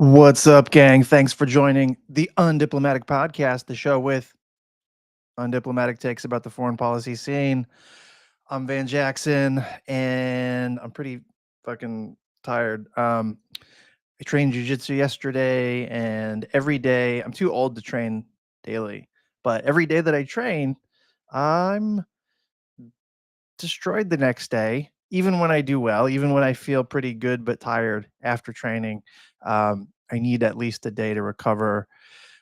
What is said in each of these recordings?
What's up, gang? Thanks for joining the Undiplomatic Podcast, the show with undiplomatic takes about the foreign policy scene. I'm Van Jackson, and I'm pretty fucking tired. I trained jujitsu yesterday, and every day, I'm too old to train daily, but every day that I train, I'm destroyed the next day. Even when I do well, even when I feel pretty good but tired after training, I need at least a day to recover.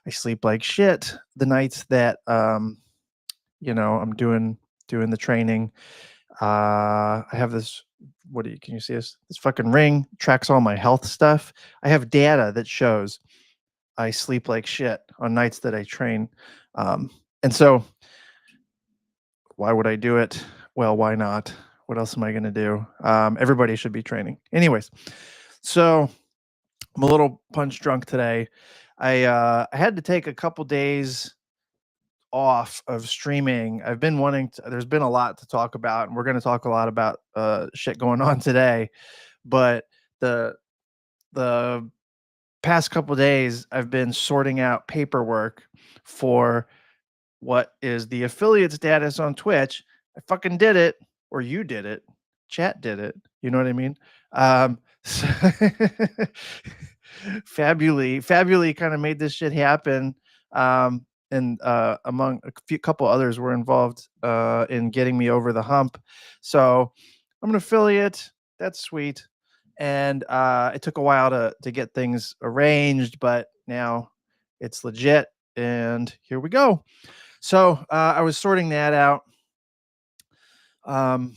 I sleep like shit the nights that I'm doing the training. I have this. What do you can you see this? This fucking ring tracks all my health stuff. I have data that shows I sleep like shit on nights that I train, and so why would I do it? Well, why not? What else am I going to do? Everybody should be training, anyways. So I'm a little punch drunk today. I had to take a couple days off of streaming. I've been wanting to, there's been a lot to talk about, and we're going to talk a lot about shit going on today. But the the past couple days, I've been sorting out paperwork for what is the affiliate status on Twitch. I fucking did it, or you did it. Chat did it. You know what I mean? So Fabuli kind of made this shit happen. And among a couple others were involved in getting me over the hump. So I'm an affiliate. That's sweet. And it took a while to get things arranged, but now it's legit. And here we go. So I was sorting that out. Um,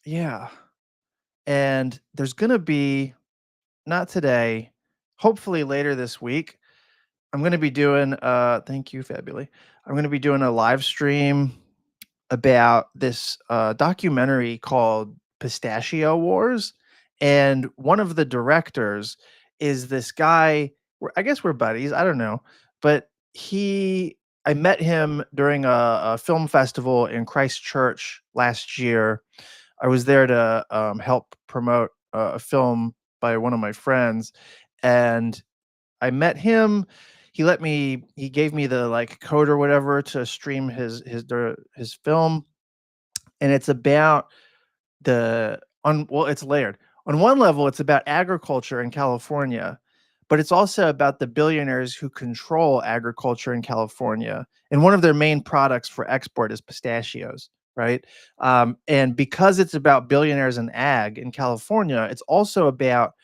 yeah. And there's going to be, not today, hopefully later this week, I'm going to be doing, thank you, Fabuli. I'm going to be doing a live stream about this documentary called Pistachio Wars. And one of the directors is this guy, I guess we're buddies, I don't know. But I met him during a film festival in Christchurch last year. I was there to help promote a film by one of my friends. And I met him. He gave me the like code or whatever to stream his film, and it's about it's layered. On one level, it's about agriculture in California, but it's also about the billionaires who control agriculture in California. And one of their main products for export is pistachios, right? And because it's about billionaires and ag in California, it's also about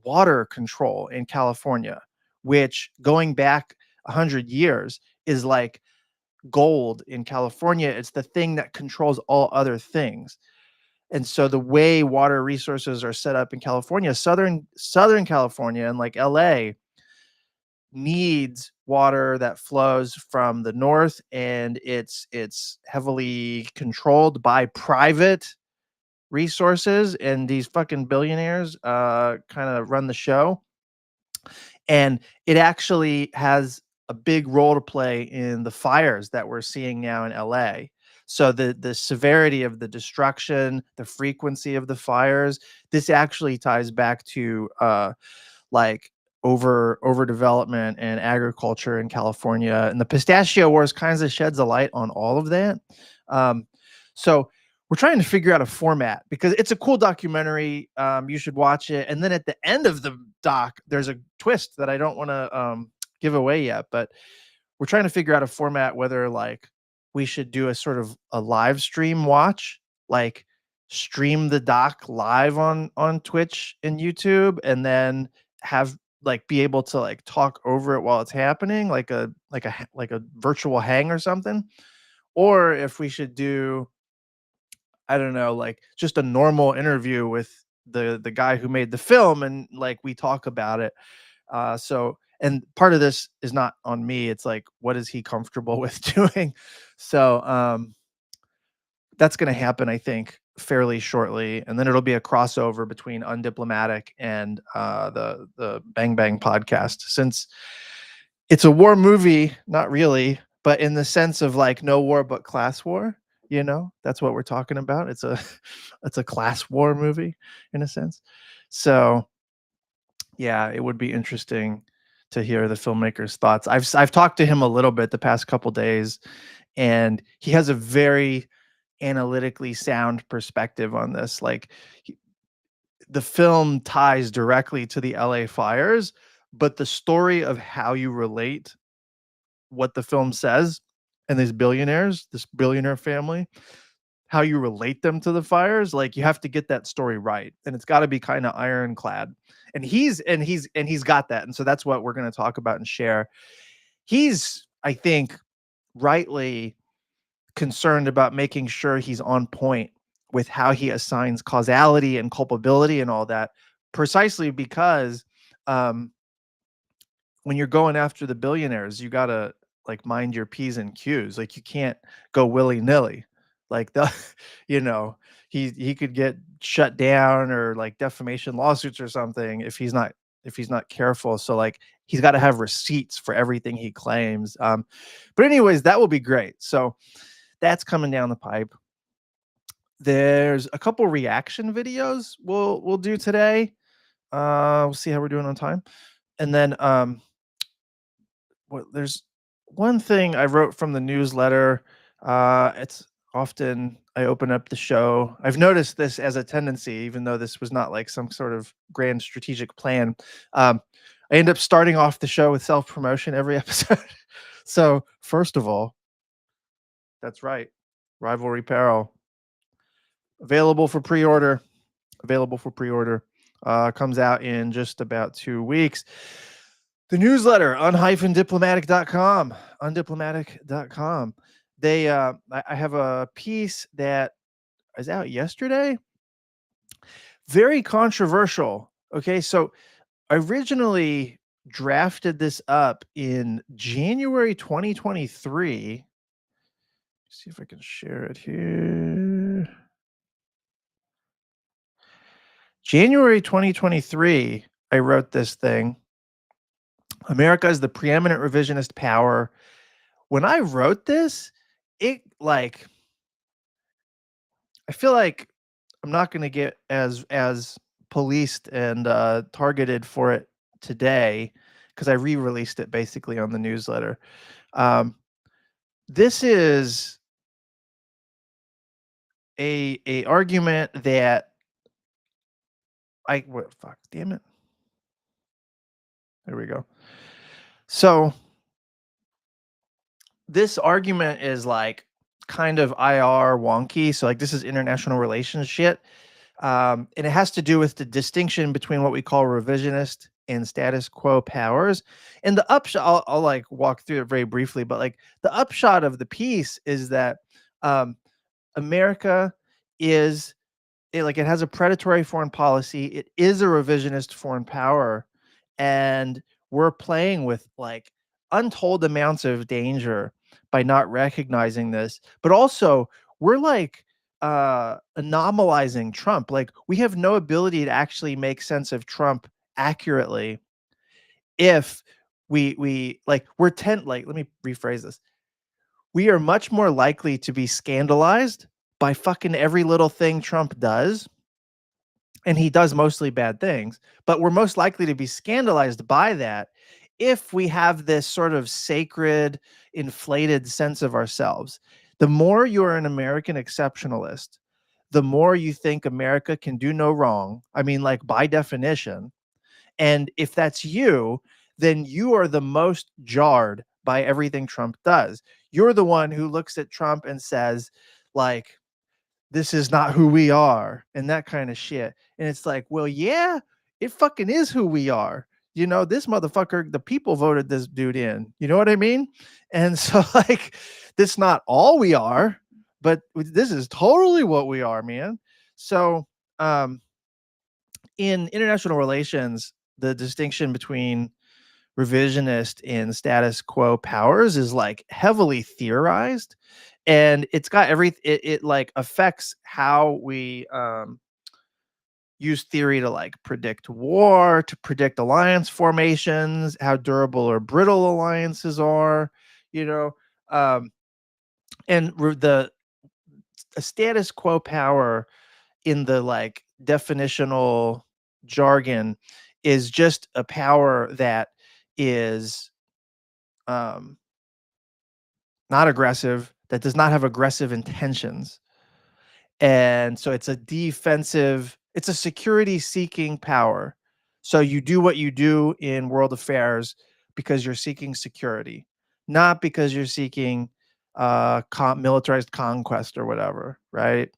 water control in California, which going back 100 years is like gold in California. It's the thing that controls all other things. And so the way water resources are set up in California, Southern California and like LA needs water that flows from the north, and it's heavily controlled by private resources, and these fucking billionaires kind of run the show. And it actually has a big role to play in the fires that we're seeing now in LA. So the severity of the destruction, the frequency of the fires, this actually ties back to like overdevelopment and agriculture in California. And the Pistachio Wars kinds of sheds a light on all of that. So we're trying to figure out a format because it's a cool documentary. You should watch it. And then at the end of the doc, there's a twist that I don't want to give away yet, but we're trying to figure out a format, whether like we should do a sort of a live stream watch, like stream the doc live on Twitch and YouTube, and then have like be able to like talk over it while it's happening, like a virtual hang or something. Or if we should do, I don't know, like just a normal interview with the guy who made the film, and like we talk about it. So and part of this is not on me. It's like, what is he comfortable with doing? So that's going to happen, I think, fairly shortly, and then it'll be a crossover between Undiplomatic and the Bang Bang podcast, since it's a war movie, not really, but in the sense of like no war but class war. That's what we're talking about. It's a it's a class war movie in a sense. So Yeah, it would be interesting to hear the filmmaker's thoughts. I've talked to him a little bit the past couple days, and he has a very analytically sound perspective on this. Like, the film ties directly to the LA fires, but the story of how you relate what the film says and these billionaires, this billionaire family, how you relate them to the fires, like, you have to get that story right, and it's got to be kind of ironclad. And he's got that, and so that's what we're going to talk about and share. He's, I think, rightly concerned about making sure he's on point with how he assigns causality and culpability and all that, precisely because um, when you're going after the billionaires, you gotta like mind your P's and Q's. Like, you can't go willy nilly. Like, the, you know, he could get shut down or like defamation lawsuits or something if he's not careful. So like, he's got to have receipts for everything he claims. But anyways, that will be great. So that's coming down the pipe. There's a couple reaction videos we'll do today. We'll see how we're doing on time. And then there's one thing I wrote from the newsletter. It's often I open up the show. I've noticed this as a tendency, even though this was not like some sort of grand strategic plan. I end up starting off the show with self promotion every episode. So, first of all, that's right, Rivalry Peril, available for pre order. Available for pre order. Comes out in just about 2 weeks. The newsletter, un-diplomatic.com, undiplomatic.com. I have a piece that is out yesterday. Very controversial. Okay, so I originally drafted this up in January 2023. See if I can share it here. January 2023, I wrote this thing. America is the preeminent revisionist power. When I wrote this, it like I feel like I'm not going to get as policed and targeted for it today because I re-released it basically on the newsletter. Um, this is a argument that what fuck damn it. There we go. So this argument is like kind of IR wonky. So like, this is international relations shit. And it has to do with the distinction between what we call revisionist and status quo powers. And the upshot, I'll like walk through it very briefly, but like the upshot of the piece is that um, America is it has a predatory foreign policy. It is a revisionist foreign power, and we're playing with like untold amounts of danger by not recognizing this. But also, we're like anomalizing Trump. Like, we have no ability to actually make sense of Trump accurately if we like we're like let me rephrase this. We are much more likely to be scandalized by fucking every little thing Trump does, and he does mostly bad things, but we're most likely to be scandalized by that if we have this sort of sacred, inflated sense of ourselves. The more you're an American exceptionalist, the more you think America can do no wrong. I mean, like, by definition. And if that's you, then you are the most jarred by everything Trump does. You're the one who looks at Trump and says, like, this is not who we are, and that kind of shit. And it's like, well, yeah, it fucking is who we are. This motherfucker, the people voted this dude in. You know what I mean? And so, like, this not all we are, but this is totally what we are, man. So, in international relations, the distinction between revisionist and status quo powers is like heavily theorized, and it's got it like affects how we use theory to like predict war, to predict alliance formations, how durable or brittle alliances are, you know um and the a status quo power in the like definitional jargon is just a power that is um, not aggressive, that does not have aggressive intentions. And so it's a defensive, it's a security seeking power. So you do what you do in world affairs because you're seeking security, not because you're seeking militarized conquest or whatever, right?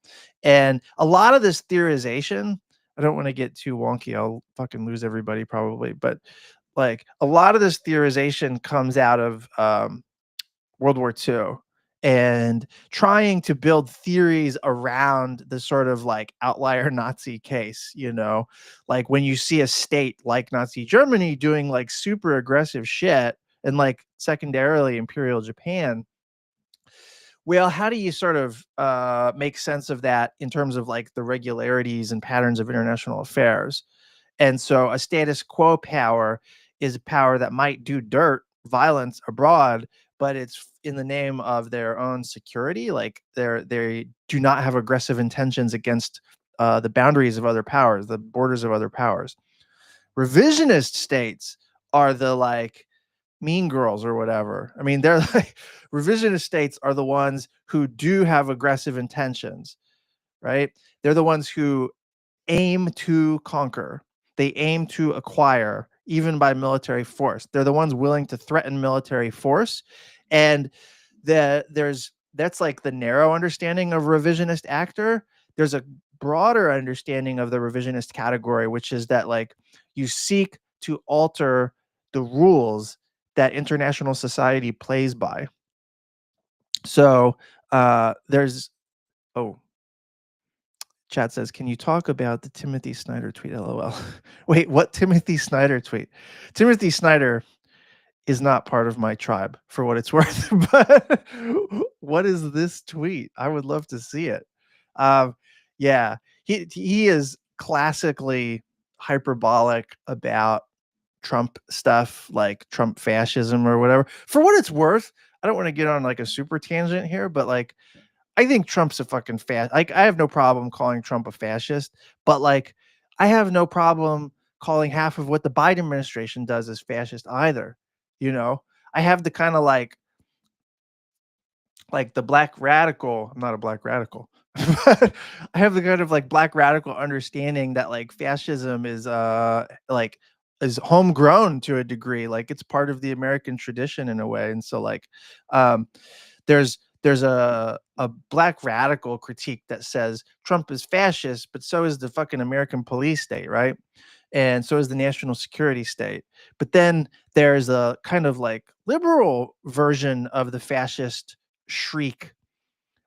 And a lot of this theorization, I don't want to get too wonky, I'll fucking lose everybody probably, but like a lot of this theorization comes out of World War II and trying to build theories around the sort of like outlier Nazi case, like when you see a state like Nazi Germany doing like super aggressive shit and like secondarily Imperial Japan. Well, how do you sort of make sense of that in terms of like the regularities and patterns of international affairs? And so a status quo power is a power that might do dirt, violence abroad, but it's in the name of their own security. Like they do not have aggressive intentions against the boundaries of other powers, the borders of other powers. Revisionist states are the like mean girls or whatever. I mean, they're like revisionist states are the ones who do have aggressive intentions, right? They're the ones who aim to conquer. They aim to acquire, even by military force. They're the ones willing to threaten military force. And that's like the narrow understanding of revisionist actor. There's a broader understanding of the revisionist category, which is that like you seek to alter the rules that international society plays by. So there's oh chat says, can you talk about the Timothy Snyder tweet? LOL. Wait, what Timothy Snyder tweet? Timothy Snyder is not part of my tribe for what it's worth. But what is this tweet? I would love to see it. Yeah, he is classically hyperbolic about Trump stuff, like Trump fascism or whatever. For what it's worth, I don't want to get on like a super tangent here, but like I think Trump's a fucking like I have no problem calling Trump a fascist, but like I have no problem calling half of what the Biden administration does as fascist either. You know, I have the kind of like the black radical. I'm not a black radical. But I have the kind of like black radical understanding that like fascism is homegrown to a degree, like it's part of the American tradition in a way. And so like um there's a black radical critique that says Trump is fascist, but so is the fucking American police state, right? And so is the national security state. But then there's a kind of like liberal version of the fascist shriek,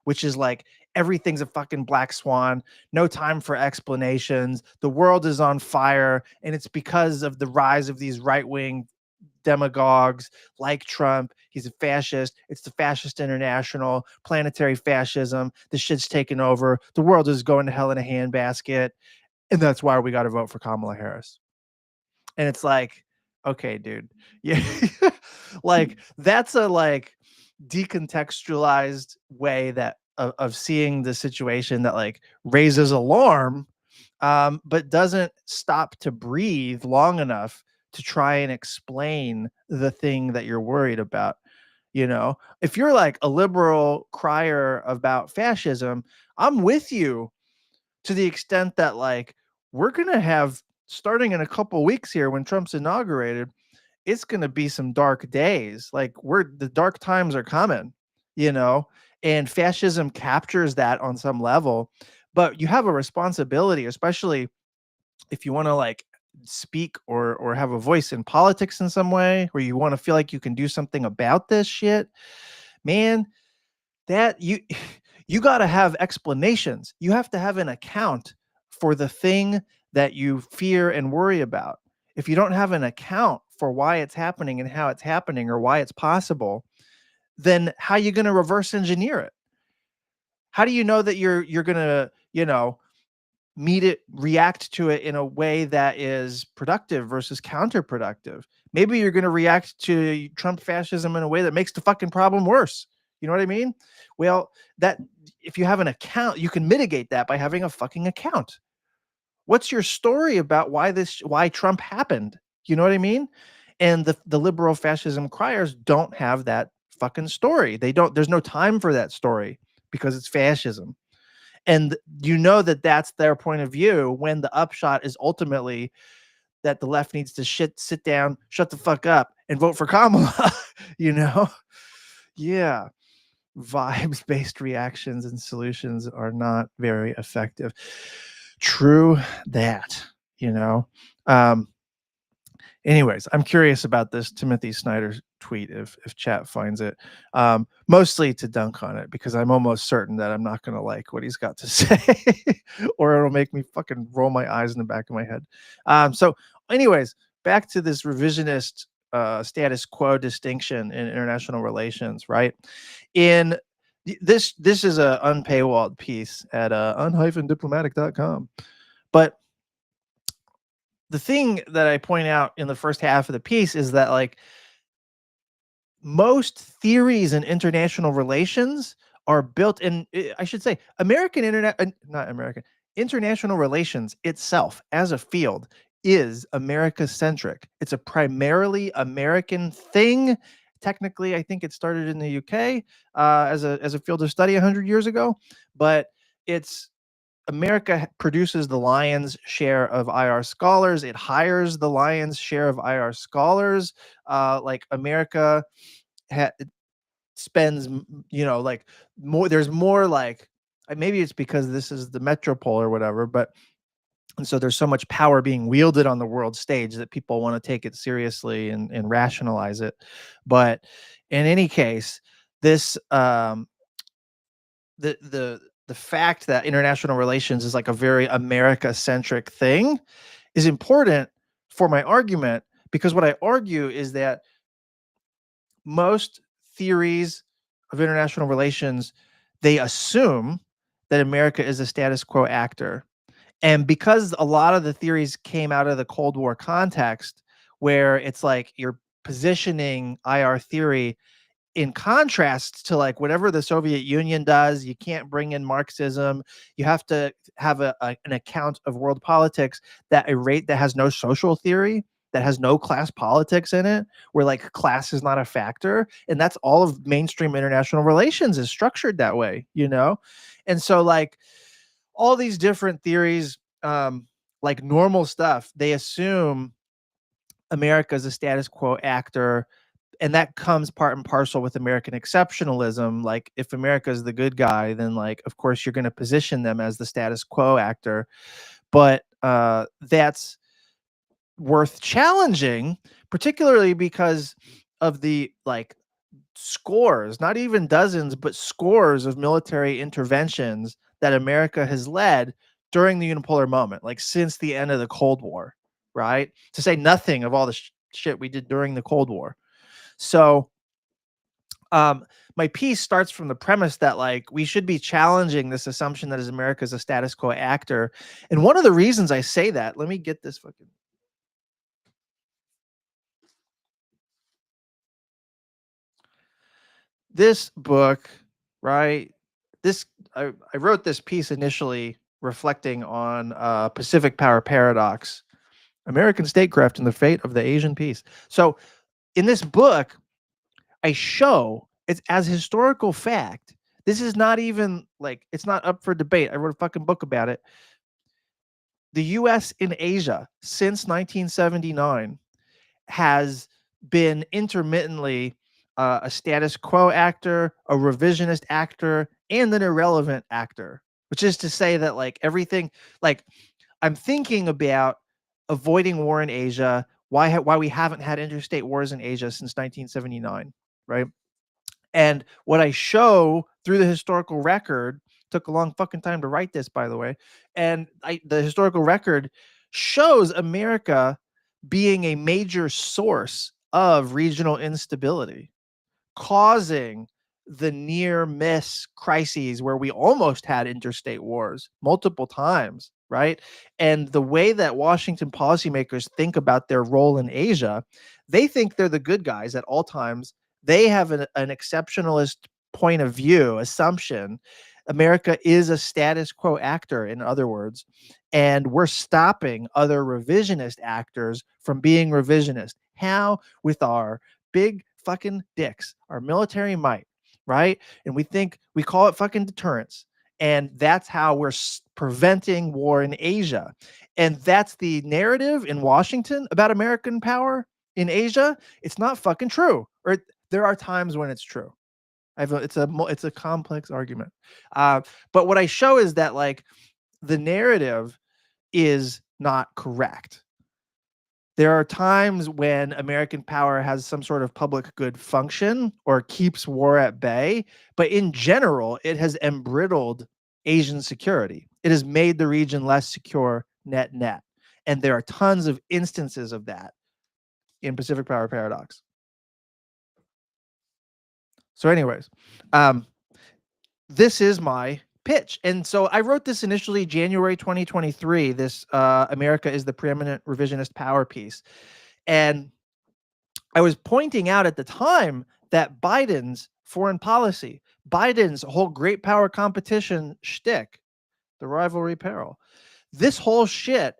which is like everything's a fucking black swan, no time for explanations. The world is on fire, and it's because of the rise of these right-wing demagogues like Trump. He's a fascist. It's the fascist international, planetary fascism. The shit's taken over. The world is going to hell in a handbasket. And that's why we got to vote for Kamala Harris. And it's like, okay, dude. Yeah. Like that's a like decontextualized way that of seeing the situation that like raises alarm, but doesn't stop to breathe long enough to try and explain the thing that you're worried about. If you're like a liberal crier about fascism, I'm with you to the extent that like we're gonna have, starting in a couple weeks here when Trump's inaugurated, it's going to be some dark days. Like the dark times are coming, you know, and fascism captures that on some level. But you have a responsibility, especially if you want to like speak or have a voice in politics in some way, where you want to feel like you can do something about this shit, man. That you got to have explanations. You have to have an account for the thing that you fear and worry about. If you don't have an account for why it's happening and how it's happening or why it's possible, then how are you going to reverse engineer it? How do you know that you're going to, react to it in a way that is productive versus counterproductive? Maybe you're going to react to Trump fascism in a way that makes the fucking problem worse. You know what I mean? Well, that if you have an account, you can mitigate that by having a fucking account. What's your story about why Trump happened? You know what I mean? And the liberal fascism criers don't have that fucking story. They don't. There's no time for that story because it's fascism. And you know that that's their point of view when the upshot is ultimately that the left needs to sit down, shut the fuck up, and vote for Kamala. You know? Yeah. Vibes-based reactions and solutions are not very effective. True that, you know. Um, Anyways, I'm curious about this Timothy Snyder tweet if chat finds it, mostly to dunk on it because I'm almost certain that I'm not going to like what he's got to say or it'll make me fucking roll my eyes in the back of my head. So anyways, back to this revisionist status quo distinction in international relations, right? In this is a unpaywalled piece at un-diplomatic.com, but the thing that I point out in the first half of the piece is that like most theories in international relations are built in, I should say, not American, international relations itself as a field is America centric. It's a primarily American thing. Technically, I think it started in the UK as a field of study 100 years ago, but it's America produces the lion's share of IR scholars. It hires the lion's share of IR scholars. Like America spends, like more. There's more like maybe it's because this is the metropole or whatever, but and so there's so much power being wielded on the world stage that people want to take it seriously and rationalize it. But in any case, this the fact that international relations is like a very America centric thing is important for my argument because what I argue is that most theories of international relations they assume that America is a status quo actor. And because a lot of the theories came out of the Cold War context where it's like you're positioning IR theory in contrast to like whatever the Soviet Union does, you can't bring in Marxism. You have to have an account of world politics that has no social theory, that has no class politics in it, where like class is not a factor. And that's all of mainstream international relations is structured that way, you know? And so like all these different theories, like normal stuff, they assume America is a status quo actor, and that comes part and parcel with American exceptionalism. Like if America is the good guy, then like of course you're going to position them as the status quo actor. But that's worth challenging, particularly because of the like scores, not even dozens, but scores of military interventions that America has led during the unipolar moment, like since the end of the Cold War, right? To say nothing of all the shit we did during the Cold War. So my piece starts from the premise that like we should be challenging this assumption that is America is a status quo actor. And one of the reasons I say that, let me get this fucking this book, right? I wrote this piece initially reflecting on Pacific Power Paradox, American Statecraft and the Fate of the Asian Peace. So in this book, I show it's as historical fact. This is not even like it's not up for debate. I wrote a fucking book about it. The US in Asia since 1979 has been intermittently a status quo actor, a revisionist actor, and an irrelevant actor, which is to say that like everything, like I'm thinking about avoiding war in Asia, why we haven't had interstate wars in Asia since 1979, right? And what I show through the historical record took a long fucking time to write this, by the way. And the historical record shows America being a major source of regional instability, causing the near miss crises where we almost had interstate wars multiple times, right? And the way that Washington policymakers think about their role in Asia, they think they're the good guys at all times. They have an exceptionalist point of view, assumption America is a status quo actor, in other words, and we're stopping other revisionist actors from being revisionist. How? With our big fucking dicks, our military might, right? And we call it fucking deterrence. And that's how we're preventing war in Asia. And that's the narrative in Washington about American power in Asia. It's not fucking true. Or there are times when it's true. It's a complex argument. But what I show is that like the narrative is not correct. There are times when American power has some sort of public good function or keeps war at bay, but in general, it has embrittled Asian security. It has made the region less secure net net. And there are tons of instances of that in Pacific Power Paradox. So anyways, this is my pitch. And so I wrote this initially January 2023, this America is the Preeminent Revisionist Power piece. And I was pointing out at the time that Biden's foreign policy, Biden's whole great power competition shtick, the rivalry peril, this whole shit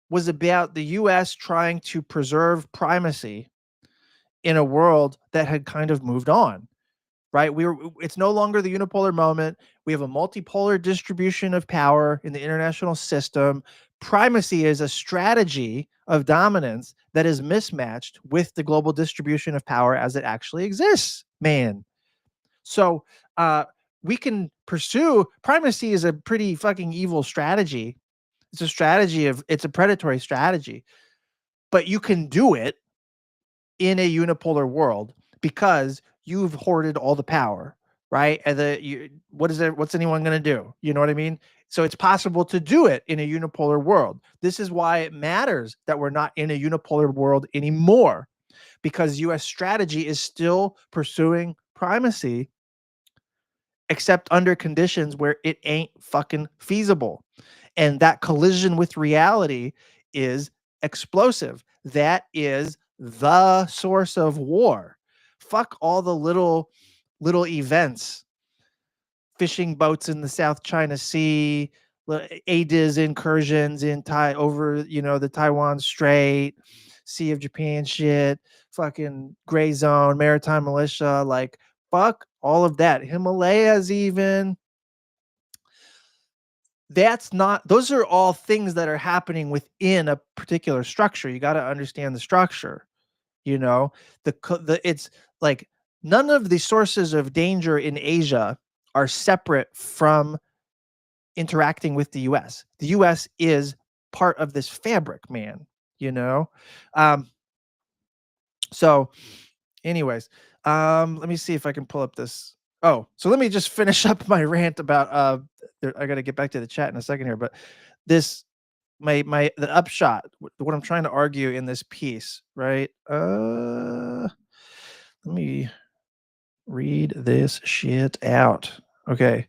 was about the US trying to preserve primacy in a world that had kind of moved on. Right? It's no longer the unipolar moment. We have a multipolar distribution of power in the international system. Primacy is a strategy of dominance that is mismatched with the global distribution of power as it actually exists, man. So we can pursue primacy is a pretty fucking evil strategy. It's a predatory strategy, but you can do it in a unipolar world because you've hoarded all the power, right? And what's anyone going to do? You know what I mean? So it's possible to do it in a unipolar world. This is why it matters that we're not in a unipolar world anymore, because US strategy is still pursuing primacy, except under conditions where it ain't fucking feasible. And that collision with reality is explosive. That is the source of war. Fuck all the little events, fishing boats in the South China Sea, ADIZ incursions in over the Taiwan Strait, Sea of Japan shit, fucking gray zone, maritime militia, like fuck all of that. Himalayas even. Those are all things that are happening within a particular structure. You got to understand the structure. It's like none of the sources of danger in Asia are separate from interacting with the US. The US is part of this fabric, man, So anyways, let me see if I can pull up this. Oh, so let me just finish up my rant about I got to get back to the chat in a second here, but this the upshot, what I'm trying to argue in this piece, right? Let me read this shit out. Okay.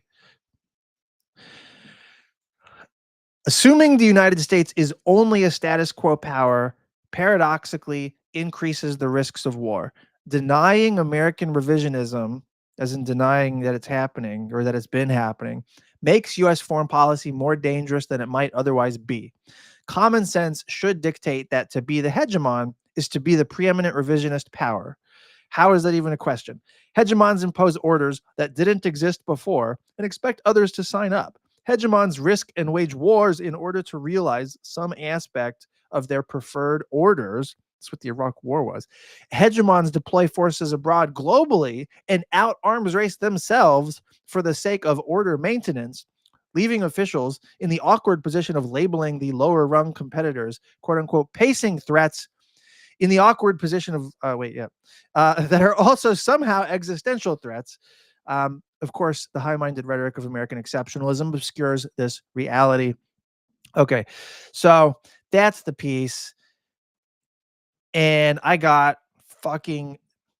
Assuming the United States is only a status quo power, paradoxically increases the risks of war. Denying American revisionism, as in denying that it's happening or that it's been happening, makes U.S. foreign policy more dangerous than it might otherwise be. Common sense should dictate that to be the hegemon is to be the preeminent revisionist power. How is that even a question? Hegemons impose orders that didn't exist before and expect others to sign up. Hegemons risk and wage wars in order to realize some aspect of their preferred orders. That's what the Iraq War was. Hegemons deploy forces abroad globally and out arms race themselves for the sake of order maintenance, leaving officials in the awkward position of labeling the lower rung competitors, quote unquote, pacing threats, in the awkward position of, that are also somehow existential threats. Of course, the high-minded rhetoric of American exceptionalism obscures this reality. Okay, so that's the piece. And I got fucking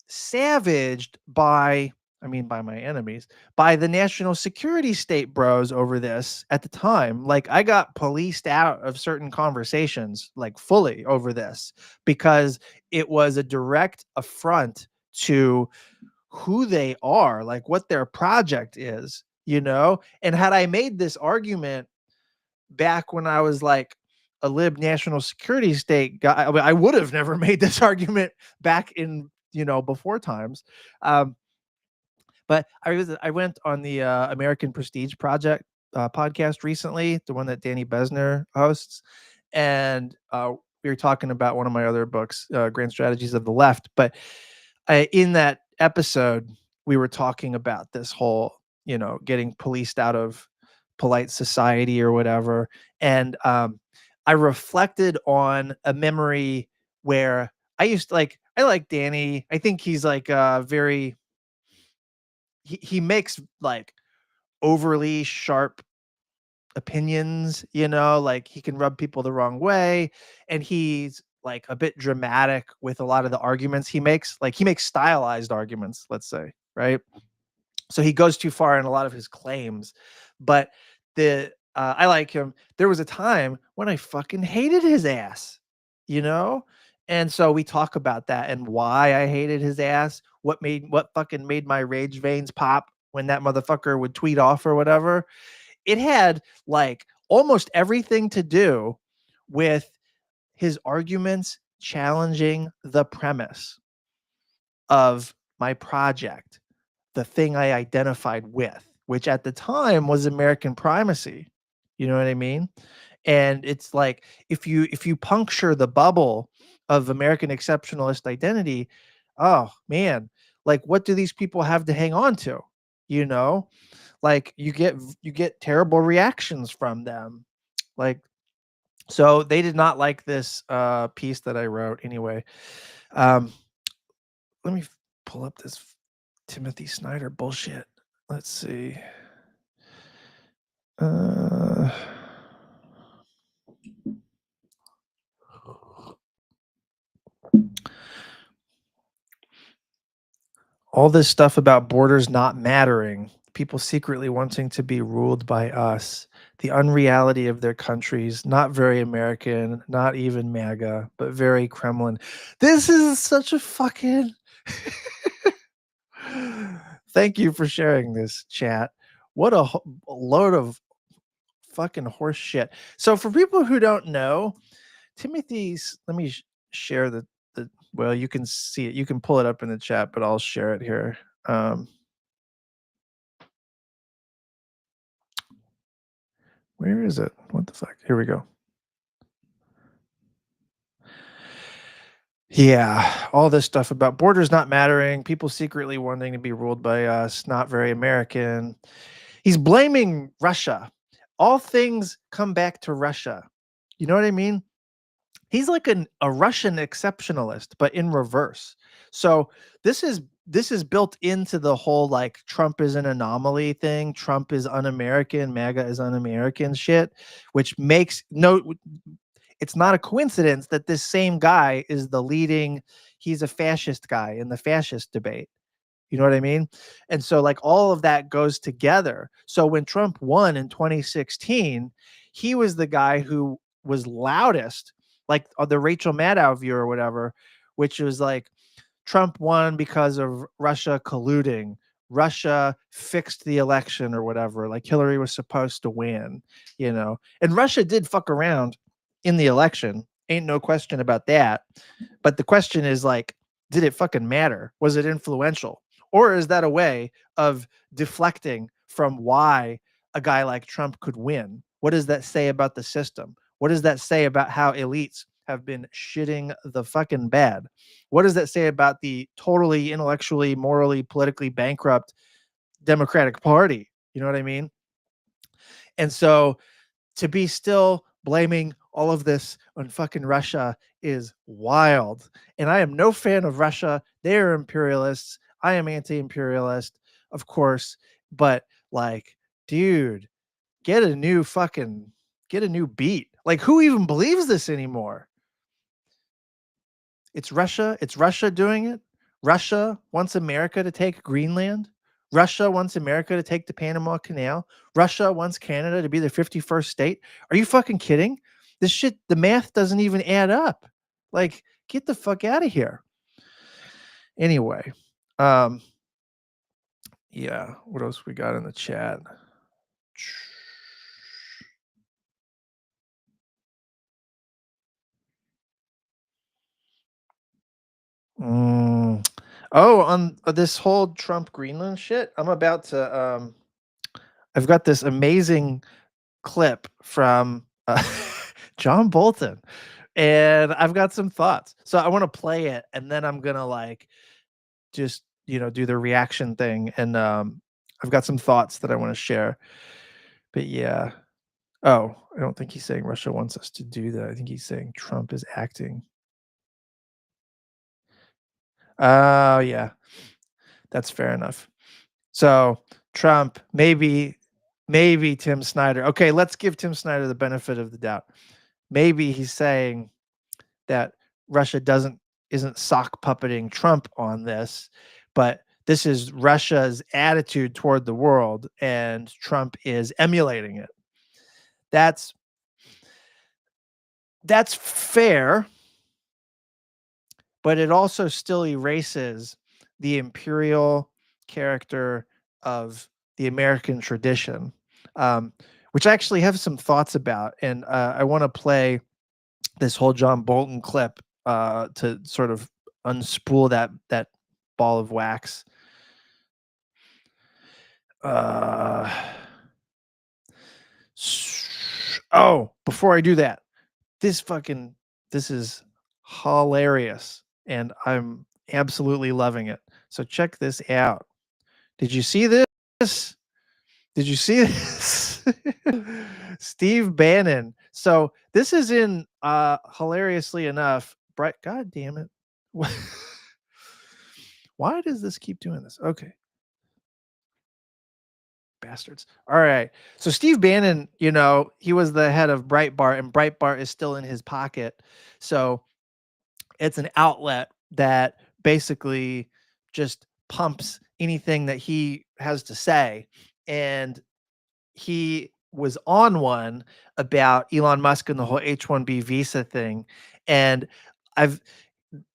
savaged by my enemies, by the national security state bros over this at the time. Like, I got policed out of certain conversations, like fully over this, because it was a direct affront to who they are, like what their project is, And had I made this argument back when I was like a lib national security state guy, I would have never made this argument back in, before times. But I went on the American Prestige Project podcast recently, the one that Danny Besner hosts, and we were talking about one of my other books, Grand Strategies of the Left. But in that episode, we were talking about this whole, getting policed out of polite society or whatever, and I reflected on a memory where I like Danny. I think he's like very he makes like overly sharp opinions, like he can rub people the wrong way, and he's like a bit dramatic with a lot of the arguments he makes. Like he makes stylized arguments, let's say, right? So he goes too far in a lot of his claims. But the I like him. There was a time when I fucking hated his ass, you know? And so we talk about that and why I hated his ass, what fucking made my rage veins pop when that motherfucker would tweet off or whatever. It had like almost everything to do with his arguments challenging the premise of my project, the thing I identified with, which at the time was American primacy. You know what I mean? And it's like if you puncture the bubble of American exceptionalist identity, oh man, like what do these people have to hang on to? You know? Like you get terrible reactions from them. Like so they did not like this piece that I wrote anyway. Um let me pull up this Timothy Snyder bullshit. Let's see. Uh, all this stuff about borders not mattering, people secretly wanting to be ruled by us, the unreality of their countries, not very American, not even MAGA, but very Kremlin. This is such a fucking. Thank you for sharing this, chat. What a load of fucking horse shit. So for people who don't know, Timothy's, let me share the well, you can see it. You can pull it up in the chat, but I'll share it here. Where is it? What the fuck? Here we go. Yeah, all this stuff about borders not mattering, people secretly wanting to be ruled by us, not very American. He's blaming Russia. All things come back to Russia. You know what I mean? He's like a Russian exceptionalist, but in reverse. So this is built into the whole like Trump is an anomaly thing. Trump is un-American, MAGA is un-American shit, which makes no. It's not a coincidence that this same guy is the leading. He's a fascist guy in the fascist debate. You know what I mean? And so like all of that goes together. So when Trump won in 2016, he was the guy who was loudest, like the Rachel Maddow view or whatever, which was like Trump won because of Russia colluding. Russia fixed the election or whatever. Like Hillary was supposed to win, And Russia did fuck around in the election. Ain't no question about that. But the question is like, did it fucking matter? Was it influential? Or is that a way of deflecting from why a guy like Trump could win? What does that say about the system? What does that say about how elites have been shitting the fucking bed? What does that say about the totally intellectually, morally, politically bankrupt Democratic Party? You know what I mean? And so to be still blaming all of this on fucking Russia is wild. And I am no fan of Russia. They are imperialists. I am anti-imperialist, of course, but like, dude, get a new beat. Like, who even believes this anymore? It's Russia doing it. Russia wants America to take Greenland. Russia wants America to take the Panama Canal. Russia wants Canada to be the 51st state. Are you fucking kidding? This shit, the math doesn't even add up. Like, get the fuck out of here. Anyway, Yeah. What else we got in the chat? Oh, on this whole Trump Greenland shit, I'm about to I've got this amazing clip from John Bolton, and I've got some thoughts. So I want to play it, and then I'm gonna like just do the reaction thing, and I've got some thoughts that I want to share. But yeah. Oh, I don't think he's saying Russia wants us to do that. I think he's saying Trump is acting. Oh, yeah. That's fair enough. So Trump, maybe Tim Snyder. Okay, let's give Tim Snyder the benefit of the doubt. Maybe he's saying that Russia isn't sock puppeting Trump on this, but this is Russia's attitude toward the world, and Trump is emulating it. That's fair, but it also still erases the imperial character of the American tradition, which I actually have some thoughts about. And I want to play this whole John Bolton clip to sort of unspool that ball of wax. Oh, before I do that, this is hilarious, and I'm absolutely loving it. So check this out. Did you see this? Did you see this? Steve Bannon. So this is in hilariously enough, Bright. God damn it. Why does this keep doing this? Okay. Bastards. All right. So Steve Bannon, he was the head of Breitbart, and Breitbart is still in his pocket. So it's an outlet that basically just pumps anything that he has to say. And he was on one about Elon Musk and the whole H-1B visa thing. And I've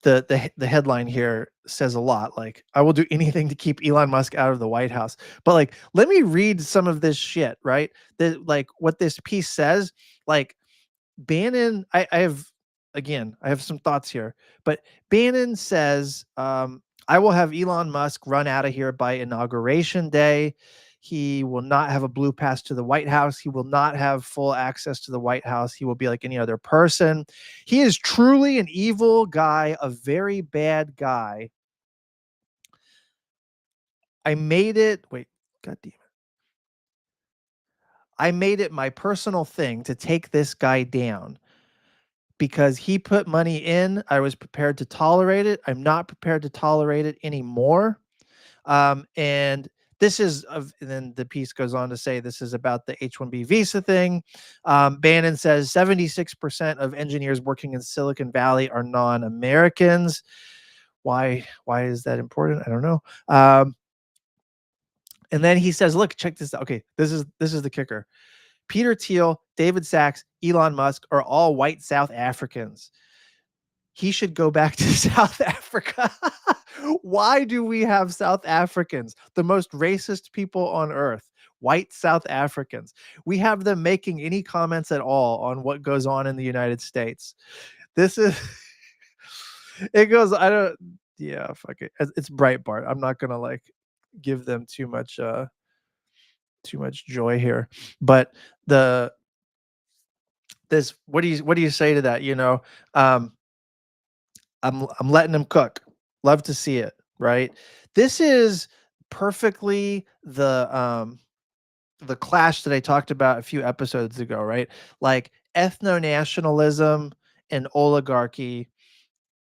the headline here says a lot. Like, I will do anything to keep Elon Musk out of the White House. But like, let me read some of this shit, right? Like what this piece says, like Bannon, I have some thoughts here, but Bannon says, I will have Elon Musk run out of here by inauguration day. He will not have a blue pass to the White House. He will not have full access to the White House. He will be like any other person. He is truly an evil guy, a very bad guy. I made it. Wait, God damn it. I made it my personal thing to take this guy down because he put money in. I was prepared to tolerate it. I'm not prepared to tolerate it anymore. And this is, and then the piece goes on to say this is about the H-1B visa thing. Bannon says 76% of engineers working in Silicon Valley are non-Americans. Why is that important? I don't know. And then he says, look, check this out. Okay, this is the kicker. Peter Thiel, David Sachs, Elon Musk are all white South Africans. He should go back to South Africa. Why do we have South Africans, the most racist people on earth, white South Africans? We have them making any comments at all on what goes on in the United States. This is, it goes, I don't, yeah, fuck it. It's Breitbart. I'm not going to like give them too much joy here. But what do you say to that? I'm letting him cook. Love to see it, right? This is perfectly the clash that I talked about a few episodes ago, right? Like ethno-nationalism and oligarchy,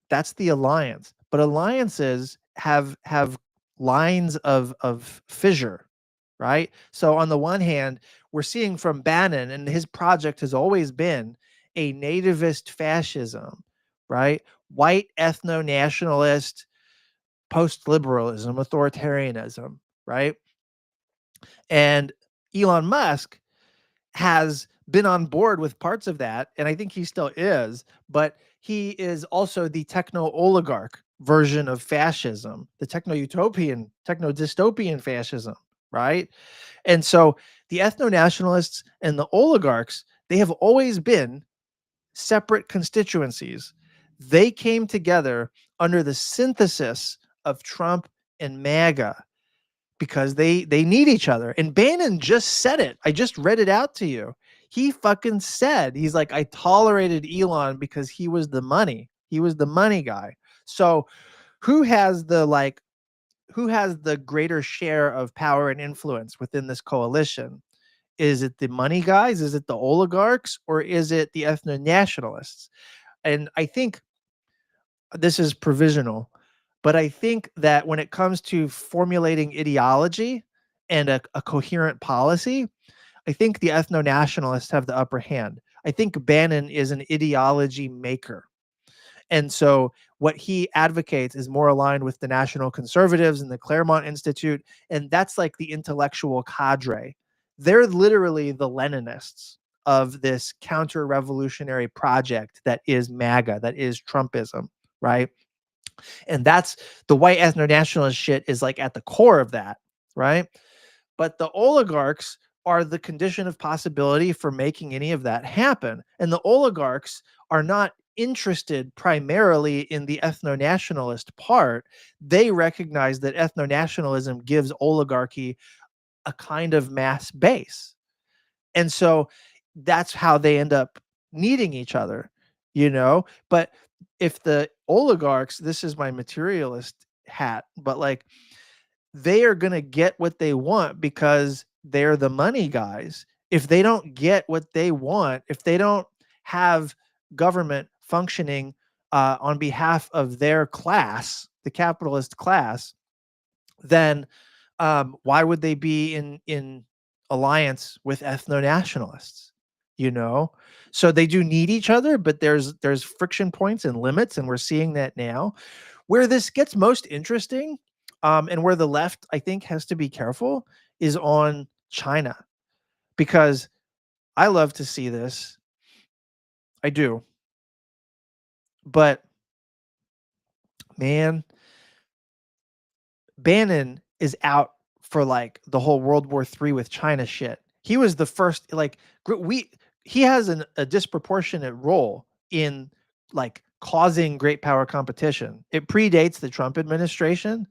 that's the alliance. But alliances have lines of fissure, right? So on the one hand, we're seeing from Bannon, and his project has always been a nativist fascism, right? White ethno-nationalist post-liberalism, authoritarianism, right? And Elon Musk has been on board with parts of that, and I think he still is, but he is also the techno oligarch, version of fascism, the techno-utopian, techno-dystopian fascism, right? And so the ethno-nationalists and the oligarchs, they have always been separate constituencies. They came together under the synthesis of Trump and MAGA because they need each other. And Bannon just said it. I just read it out to you. He fucking said, he's like, I tolerated Elon because he was the money. He was the money guy. So who has the greater share of power and influence within this coalition? Is it the money guys? Is it the oligarchs? Or is it the ethno-nationalists? And I think this is provisional, but I think that when it comes to formulating ideology and a coherent policy, I think the ethno-nationalists have the upper hand. I think Bannon is an ideology maker. And so what he advocates is more aligned with the National Conservatives and the Claremont Institute. And that's like the intellectual cadre. They're literally the Leninists of this counter-revolutionary project that is MAGA, that is Trumpism, right? And that's the white ethno-nationalist shit is like at the core of that, right? But the oligarchs are the condition of possibility for making any of that happen. And the oligarchs are not interested primarily in the ethno-nationalist part. They recognize that ethno-nationalism gives oligarchy a kind of mass base. And so that's how they end up needing each other, you know? But if the oligarchs, this is my materialist hat, but like they are going to get what they want because they're the money guys. If they don't get what they want, if they don't have government functioning on behalf of their class, the capitalist class, then why would they be in alliance with ethno-nationalists? You know, so they do need each other, but there's friction points and limits, and we're seeing that now. Where this gets most interesting, and where the left, I think, has to be careful, is on China, because I love to see this. I do. But man, Bannon is out for like the whole World War III with China shit. He was the first, like, he has a disproportionate role in like causing great power competition. It predates the Trump administration.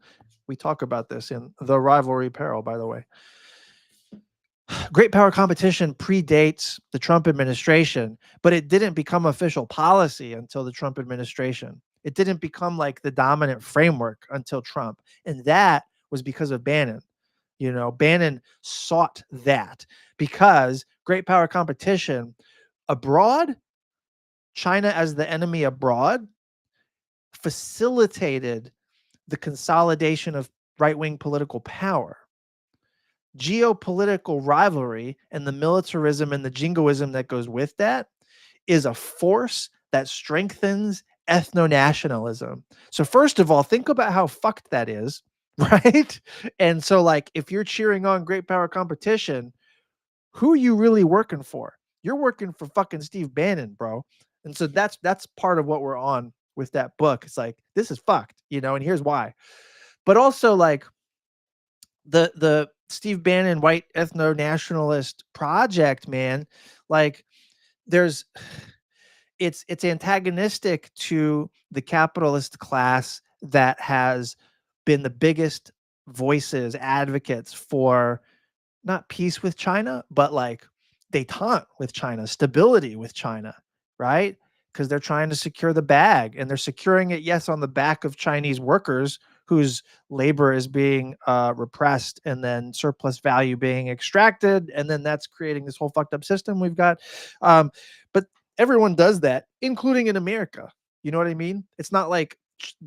We talk about this in The Rivalry Peril, by the way. Great power competition predates the Trump administration, but it didn't become official policy until the Trump administration. It didn't become like the dominant framework until Trump. And that was because of Bannon. You know, Bannon sought that because great power competition abroad, China as the enemy abroad, facilitated the consolidation of right-wing political power. Geopolitical rivalry and the militarism and the jingoism that goes with that is a force that strengthens ethno-nationalism. So first of all, think about how fucked that is, right? And so like if you're cheering on great power competition, who are you really working for? You're working for fucking Steve Bannon, bro. And so that's part of what we're on with that book. It's like this is fucked, you know, and here's why. But also like the Steve Bannon white ethno-nationalist project, man, like there's it's antagonistic to the capitalist class that has been the biggest voices, advocates for not peace with China, but like détente with China, stability with China, right? Because they're trying to secure the bag and they're securing it, yes, on the back of Chinese workers whose labor is being repressed and then surplus value being extracted. And then that's creating this whole fucked up system we've got. But everyone does that, including in America. You know what I mean? It's not like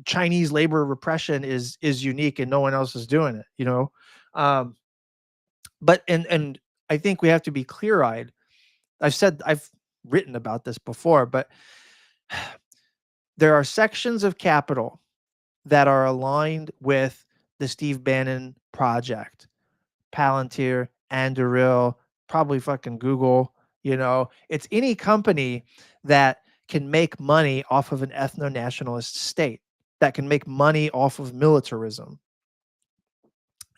Chinese labor repression is unique and no one else is doing it, you know? But and I think we have to be clear-eyed. I've written about this before, but there are sections of capital that are aligned with the Steve Bannon project. Palantir, Anduril, probably fucking Google, you know, it's any company that can make money off of an ethno-nationalist state. that can make money off of militarism.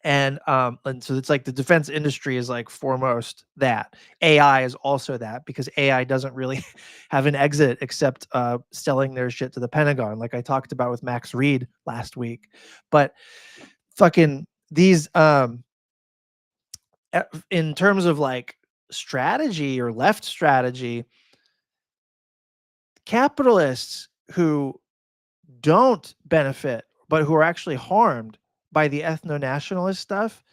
And so it's like the defense industry is like foremost that. AI is also that, because AI doesn't really have an exit except selling their shit to the Pentagon, like I talked about with Max Reed last week. But fucking these in terms of like strategy or left strategy, capitalists who don't benefit but who are actually harmed by the ethno-nationalist stuff,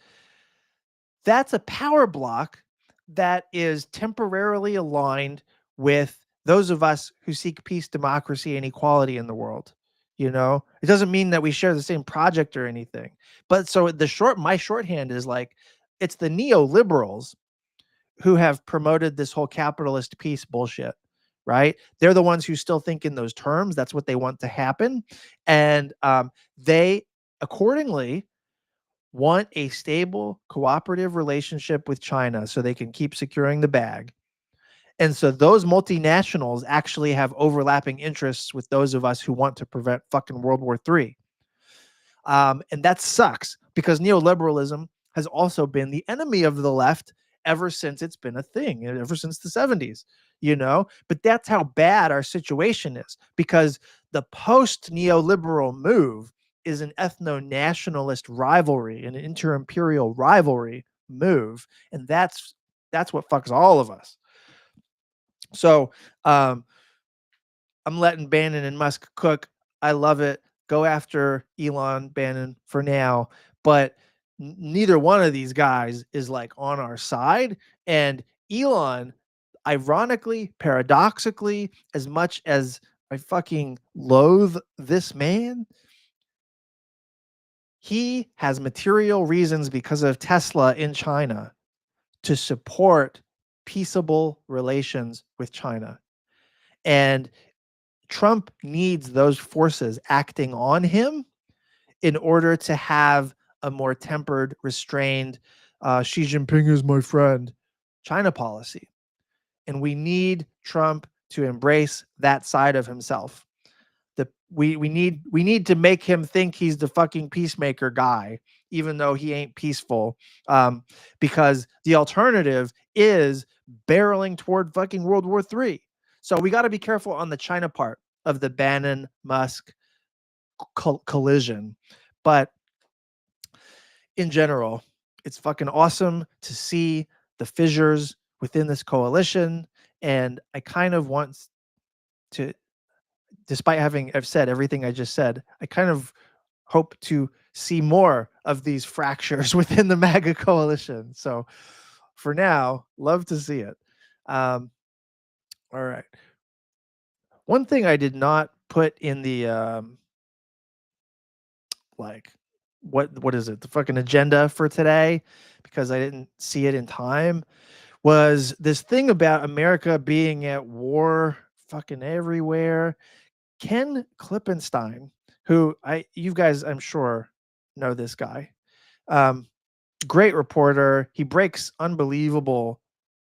that's a power block that is temporarily aligned with those of us who seek peace, democracy, and equality in the world. You know, it doesn't mean that we share the same project or anything. But so my shorthand is like, it's the neoliberals who have promoted this whole capitalist peace bullshit, right? They're the ones who still think in those terms. That's what they want to happen. And they accordingly want a stable, cooperative relationship with China so they can keep securing the bag. And so those multinationals actually have overlapping interests with those of us who want to prevent fucking World War III. And that sucks, because neoliberalism has also been the enemy of the left ever since it's been a thing, ever since the 70s, you know? But that's how bad our situation is, because the post neoliberal move is an ethno-nationalist rivalry, an inter-imperial rivalry move. And that's what fucks all of us. So I'm letting Bannon and Musk cook. I love it. Go after Elon, Bannon for now, but neither one of these guys is like on our side. And Elon, ironically, paradoxically, as much as I fucking loathe this man, he has material reasons because of Tesla in China to support peaceable relations with China. And Trump needs those forces acting on him in order to have a more tempered, restrained, Xi Jinping is my friend China policy. And we need Trump to embrace that side of himself. We need to make him think he's the fucking peacemaker guy, even though he ain't peaceful. Because the alternative is barreling toward fucking World War III. So we got to be careful on the China part of the Bannon Musk collision. But in general, it's fucking awesome to see the fissures within this coalition. And I kind of want to, despite having I've said everything I just said, I kind of hope to see more of these fractures within the MAGA coalition. So for now, love to see it. All right. One thing I did not put in the like what is it? The fucking agenda for today, because I didn't see it in time, was this thing about America being at war fucking everywhere. Ken Klippenstein, who you guys I'm sure know this guy. Great reporter. He breaks unbelievable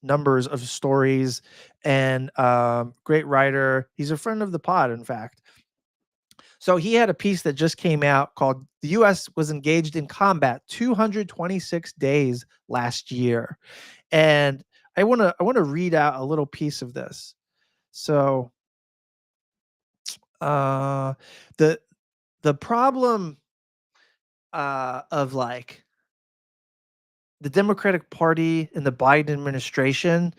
numbers of stories, and great writer. He's a friend of the pod, in fact. So he had a piece that just came out called "The U.S. was engaged in combat 226 days last year," and I want to read out a little piece of this. So, the problem of like the Democratic Party and the Biden administration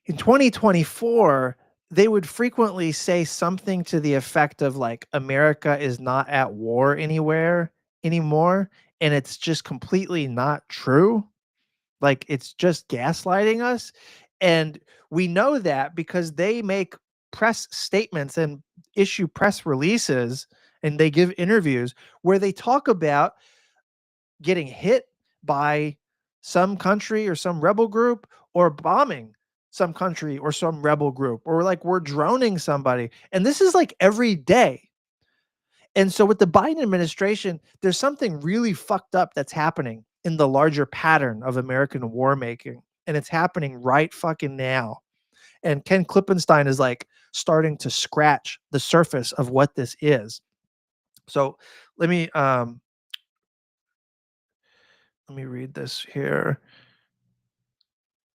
in 2024, they would frequently say something to the effect of like, America is not at war anywhere anymore. And it's just completely not true. Like, it's just gaslighting us. And we know that because they make press statements and issue press releases, and they give interviews where they talk about getting hit by some country or some rebel group, or bombing some country or some rebel group, or like we're droning somebody. And this is like every day. And so with the Biden administration, there's something really fucked up that's happening in the larger pattern of American war making. And it's happening right fucking now. And Ken Klippenstein is like starting to scratch the surface of what this is. So let me read this here.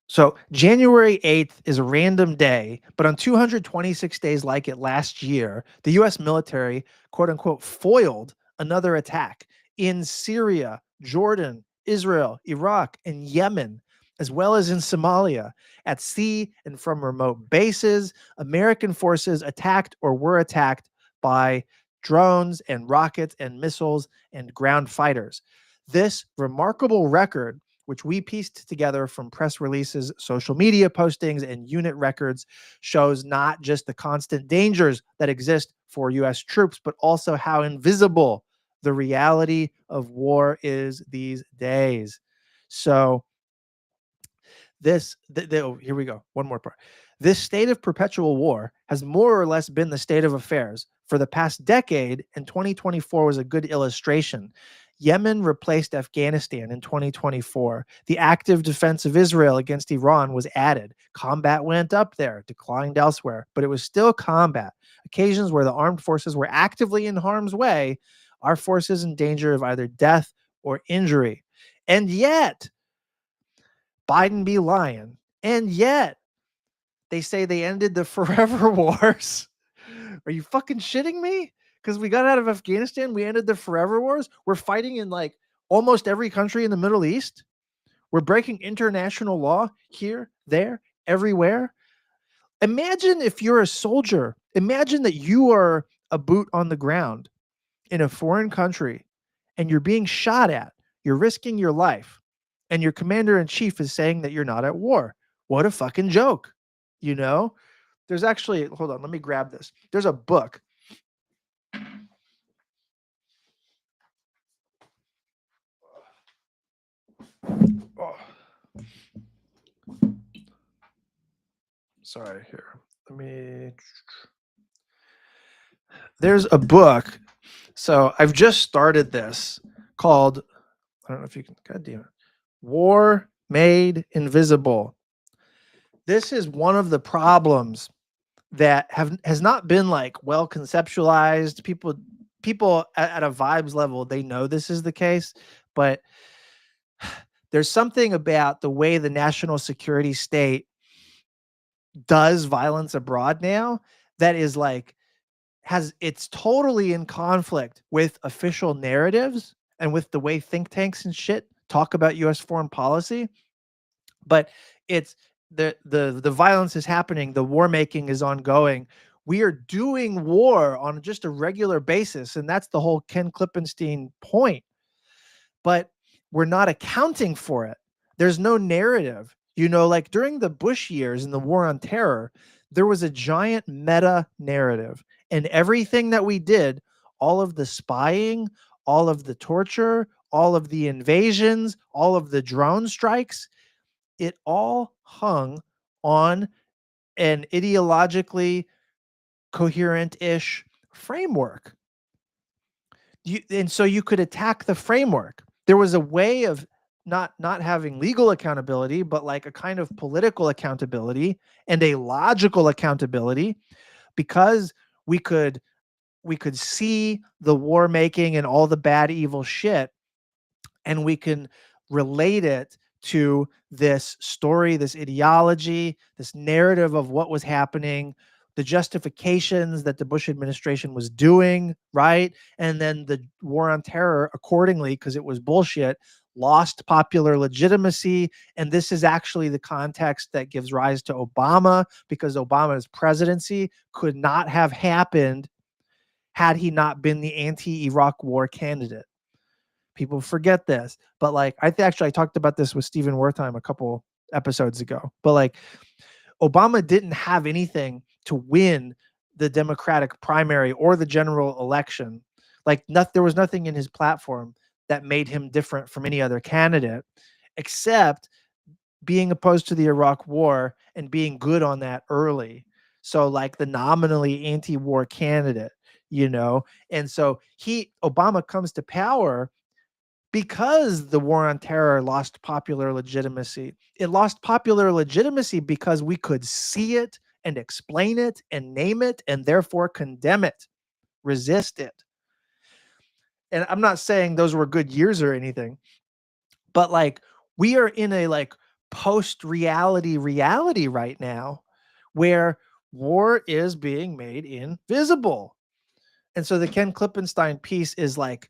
So January 8th is a random day, but on 226 days like it last year, the US military, quote unquote, foiled another attack in Syria, Jordan, Israel, Iraq, and Yemen, as well as in Somalia. At sea and from remote bases, American forces attacked or were attacked by drones and rockets and missiles and ground fighters. This remarkable record, which we pieced together from press releases, social media postings, and unit records, shows not just the constant dangers that exist for US troops, but also how invisible the reality of war is these days. So, here we go. One more part. This state of perpetual war has more or less been the state of affairs for the past decade, and 2024 was a good illustration. Yemen replaced Afghanistan in 2024. The active defense of Israel against Iran was added. Combat went up there, declined elsewhere, but it was still combat. Occasions where the armed forces were actively in harm's way, our forces in danger of either death or injury. And yet, Biden be lying. And yet, they say they ended the forever wars. Are you fucking shitting me? Because we got out of Afghanistan, we ended the forever wars. We're fighting in like almost every country in the Middle East. We're breaking international law here, there, everywhere. Imagine if you're a soldier. Imagine that you are a boot on the ground in a foreign country and you're being shot at. You're risking your life. And your commander in chief is saying that you're not at war. What a fucking joke. You know? There's actually, hold on, let me grab this. There's a book. Oh. Sorry, here. Let me. There's a book. So I've just started this called, I don't know if you can, God damn it, War Made Invisible. This is one of the problems that has not been like well conceptualized. People at a vibes level, they know this is the case, but there's something about the way the national security state does violence abroad now that is like it's totally in conflict with official narratives and with the way think tanks and shit talk about US foreign policy. But it's the violence is happening, the war making is ongoing. We are doing war on just a regular basis, and that's the whole Ken Klippenstein point. But we're not accounting for it. There's no narrative. You know, like during the Bush years and the war on terror, there was a giant meta narrative. And everything that we did, all of the spying, all of the torture, all of the invasions, all of the drone strikes, it all hung on an ideologically coherent-ish framework. And so you could attack the framework. There was a way of not having legal accountability, but like a kind of political accountability and a logical accountability, because we could see the war making and all the bad evil shit, and we can relate it to this story, this ideology, this narrative of what was happening, the justifications that the Bush administration was doing, right? And then the war on terror, accordingly, because it was bullshit, lost popular legitimacy. And this is actually the context that gives rise to Obama, because Obama's presidency could not have happened had he not been the anti-Iraq war candidate. People forget this, but like I talked about this with Stephen Wertheim a couple episodes ago. But like Obama didn't have anything to win the Democratic primary or the general election. Like there was nothing in his platform that made him different from any other candidate, except being opposed to the Iraq war and being good on that early. So like the nominally anti-war candidate, you know. And so Obama comes to power because the war on terror lost popular legitimacy. It lost popular legitimacy because we could see it and explain it and name it and therefore condemn it, resist it. And I'm not saying those were good years or anything, but like we are in a like post reality right now where war is being made invisible. And so the Ken Klippenstein piece is like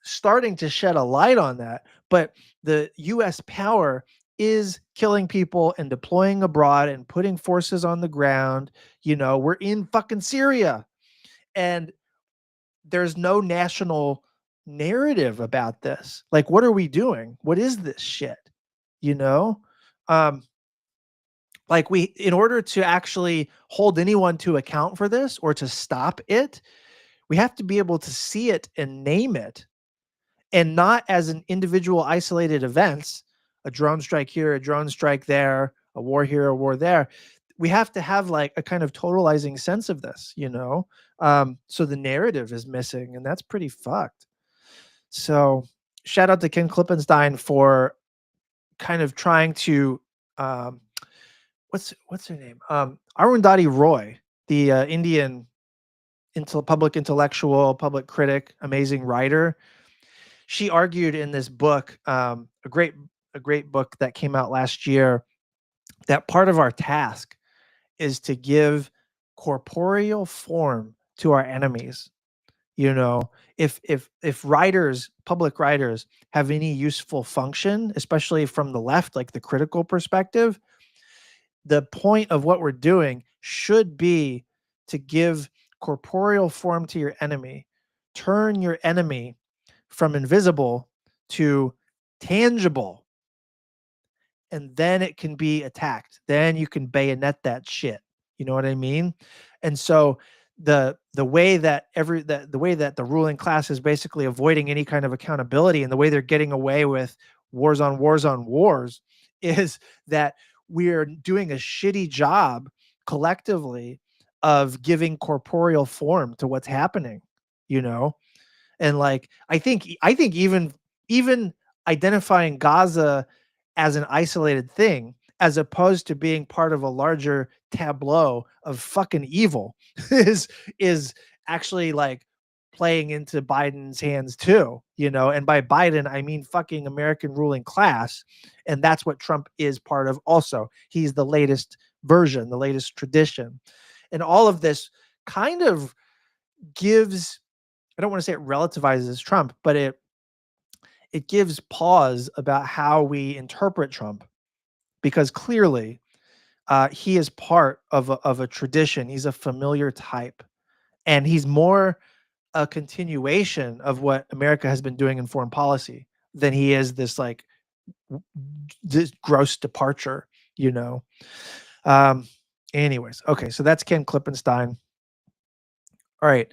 starting to shed a light on that. But the US power is killing people and deploying abroad and putting forces on the ground. You know, we're in fucking Syria and there's no national narrative about this. Like, what are we doing? What is this shit? You know? Um, like we, in order to actually hold anyone to account for this or to stop it, we have to be able to see it and name it, and not as an individual isolated events, a drone strike here, a drone strike there, a war here, a war there. We have to have like a kind of totalizing sense of this, you know? So the narrative is missing, and that's pretty fucked. So shout out to Ken Klippenstein for kind of trying to, um, what's her name? Arundhati Roy, the Indian public intellectual, public critic, amazing writer. She argued in this book, a great book that came out last year, that part of our task is to give corporeal form to our enemies. You know, if writers, public writers, have any useful function, especially from the left, like the critical perspective, the point of what we're doing should be to give corporeal form to your enemy, turn your enemy from invisible to tangible, and then it can be attacked. Then you can bayonet that shit. You know what I mean? And so the way that the way that the ruling class is basically avoiding any kind of accountability, and the way they're getting away with wars on wars on wars, is that we're doing a shitty job collectively of giving corporeal form to what's happening, you know? And like I think even identifying Gaza as an isolated thing, as opposed to being part of a larger tableau of fucking evil, is is actually like playing into Biden's hands too, you know? And by Biden, I mean fucking American ruling class. And that's what Trump is part of also. He's the latest version, the latest tradition. And all of this kind of gives, I don't want to say it relativizes Trump, but it gives pause about how we interpret Trump, because clearly he is part of a tradition. He's a familiar type, and he's more a continuation of what America has been doing in foreign policy than he is this like this gross departure, you know. Um, anyways, okay, so that's Ken Klippenstein. All right,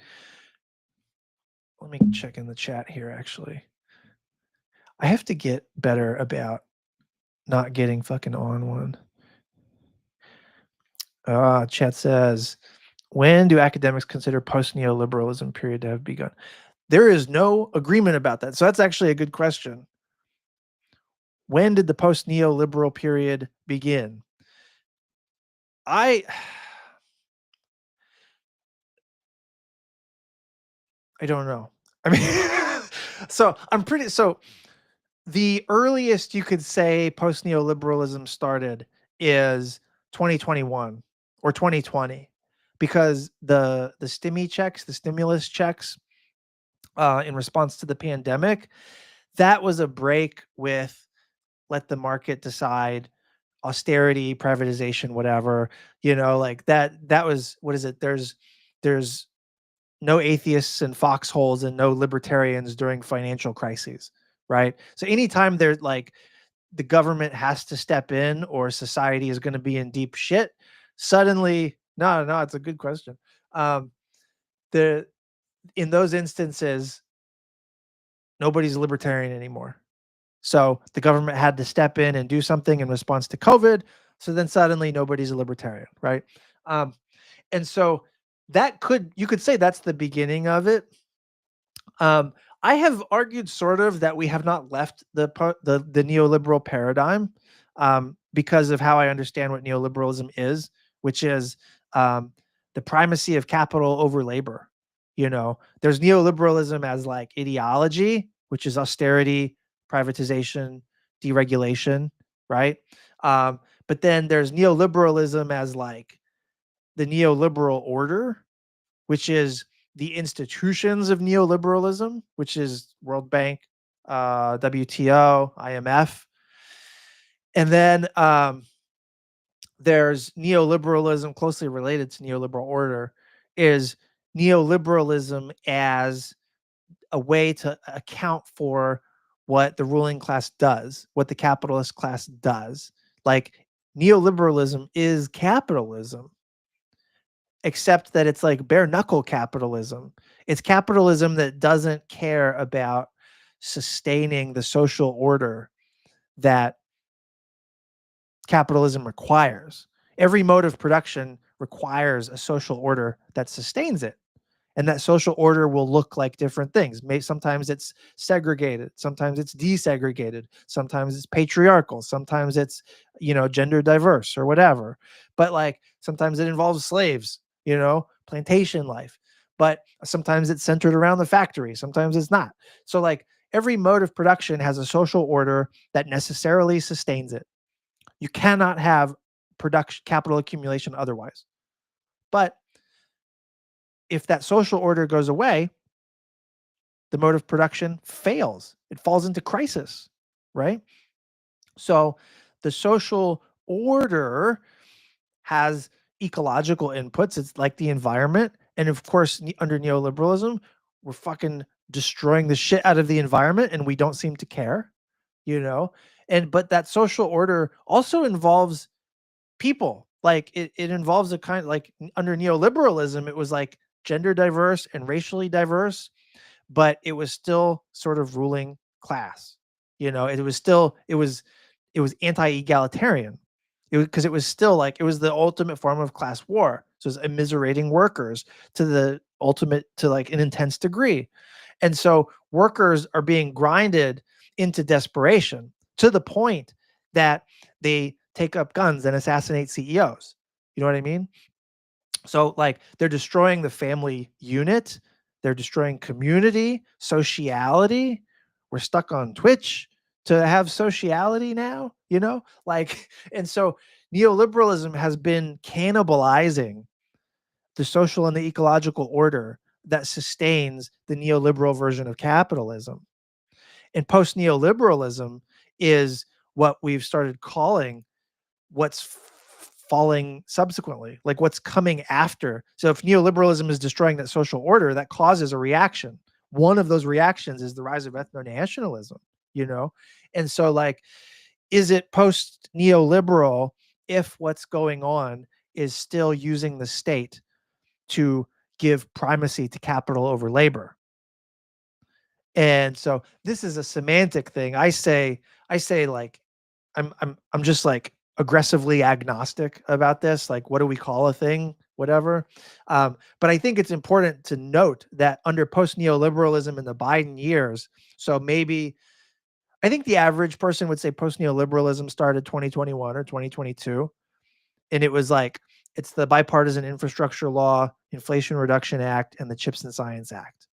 let me check in the chat here. Actually, I have to get better about not getting fucking on one. Chat says, when do academics consider post-neoliberalism period to have begun? There is no agreement about that. So that's actually a good question. When did the post-neoliberal period begin? I don't know. I mean, so the earliest you could say post-neoliberalism started is 2021 or 2020, because the stimulus checks in response to the pandemic, that was a break with let the market decide, austerity, privatization, whatever, you know, like that was, what is it? There's no atheists and foxholes and no libertarians during financial crises, right? So anytime there's like the government has to step in or society is going to be in deep shit, suddenly, no, it's a good question. The In those instances, nobody's libertarian anymore. So the government had to step in and do something in response to COVID. So then suddenly nobody's a libertarian, right? And so you could say that's the beginning of it. I have argued sort of that we have not left the neoliberal paradigm, because of how I understand what neoliberalism is, which is the primacy of capital over labor. There's neoliberalism as like ideology, which is austerity, privatization, deregulation, right? But then there's neoliberalism as like the neoliberal order, which is the institutions of neoliberalism, which is World Bank, WTO, IMF. And then there's neoliberalism, closely related to neoliberal order, is neoliberalism as a way to account for what the ruling class does, what the capitalist class does. Like neoliberalism is capitalism, except that it's like bare knuckle capitalism. It's capitalism that doesn't care about sustaining the social order that capitalism requires. Every mode of production requires a social order that sustains it. And that social order will look like different things. Sometimes it's segregated, sometimes it's desegregated, sometimes it's patriarchal, sometimes it's, gender diverse or whatever. But like sometimes it involves slaves, plantation life. But sometimes it's centered around the factory, sometimes it's not. So like every mode of production has a social order that necessarily sustains it. You cannot have production capital accumulation otherwise. But if that social order goes away, the mode of production fails. It falls into crisis, right? So the social order has ecological inputs. It's like the environment. And of course, under neoliberalism, we're fucking destroying the shit out of the environment and we don't seem to care, you know? But that social order also involves people. Like it involves a kind, like under neoliberalism, it was like gender diverse and racially diverse, but it was still sort of ruling class. It was anti-egalitarian. Because it was still like it was the ultimate form of class war. So it was immiserating workers to the ultimate, to like an intense degree. And so workers are being grinded into desperation to the point that they take up guns and assassinate CEOs. You know what I mean? So like they're destroying the family unit, they're destroying community, sociality. We're stuck on Twitch to have sociality now, like, and so neoliberalism has been cannibalizing the social and the ecological order that sustains the neoliberal version of capitalism. And post neoliberalism is what we've started calling what's falling subsequently, like what's coming after. So if neoliberalism is destroying that social order, that causes a reaction. One of those reactions is the rise of ethno-nationalism, And so like, is it post neoliberal if what's going on is still using the state to give primacy to capital over labor? And so this is a semantic thing. I say like I'm just like aggressively agnostic about this. Like, what do we call a thing? Whatever. But I think it's important to note that under post neoliberalism in the Biden years, so maybe I think the average person would say post neoliberalism started 2021 or 2022. And it was like, it's the Bipartisan Infrastructure Law, Inflation Reduction Act, and the Chips and Science Act.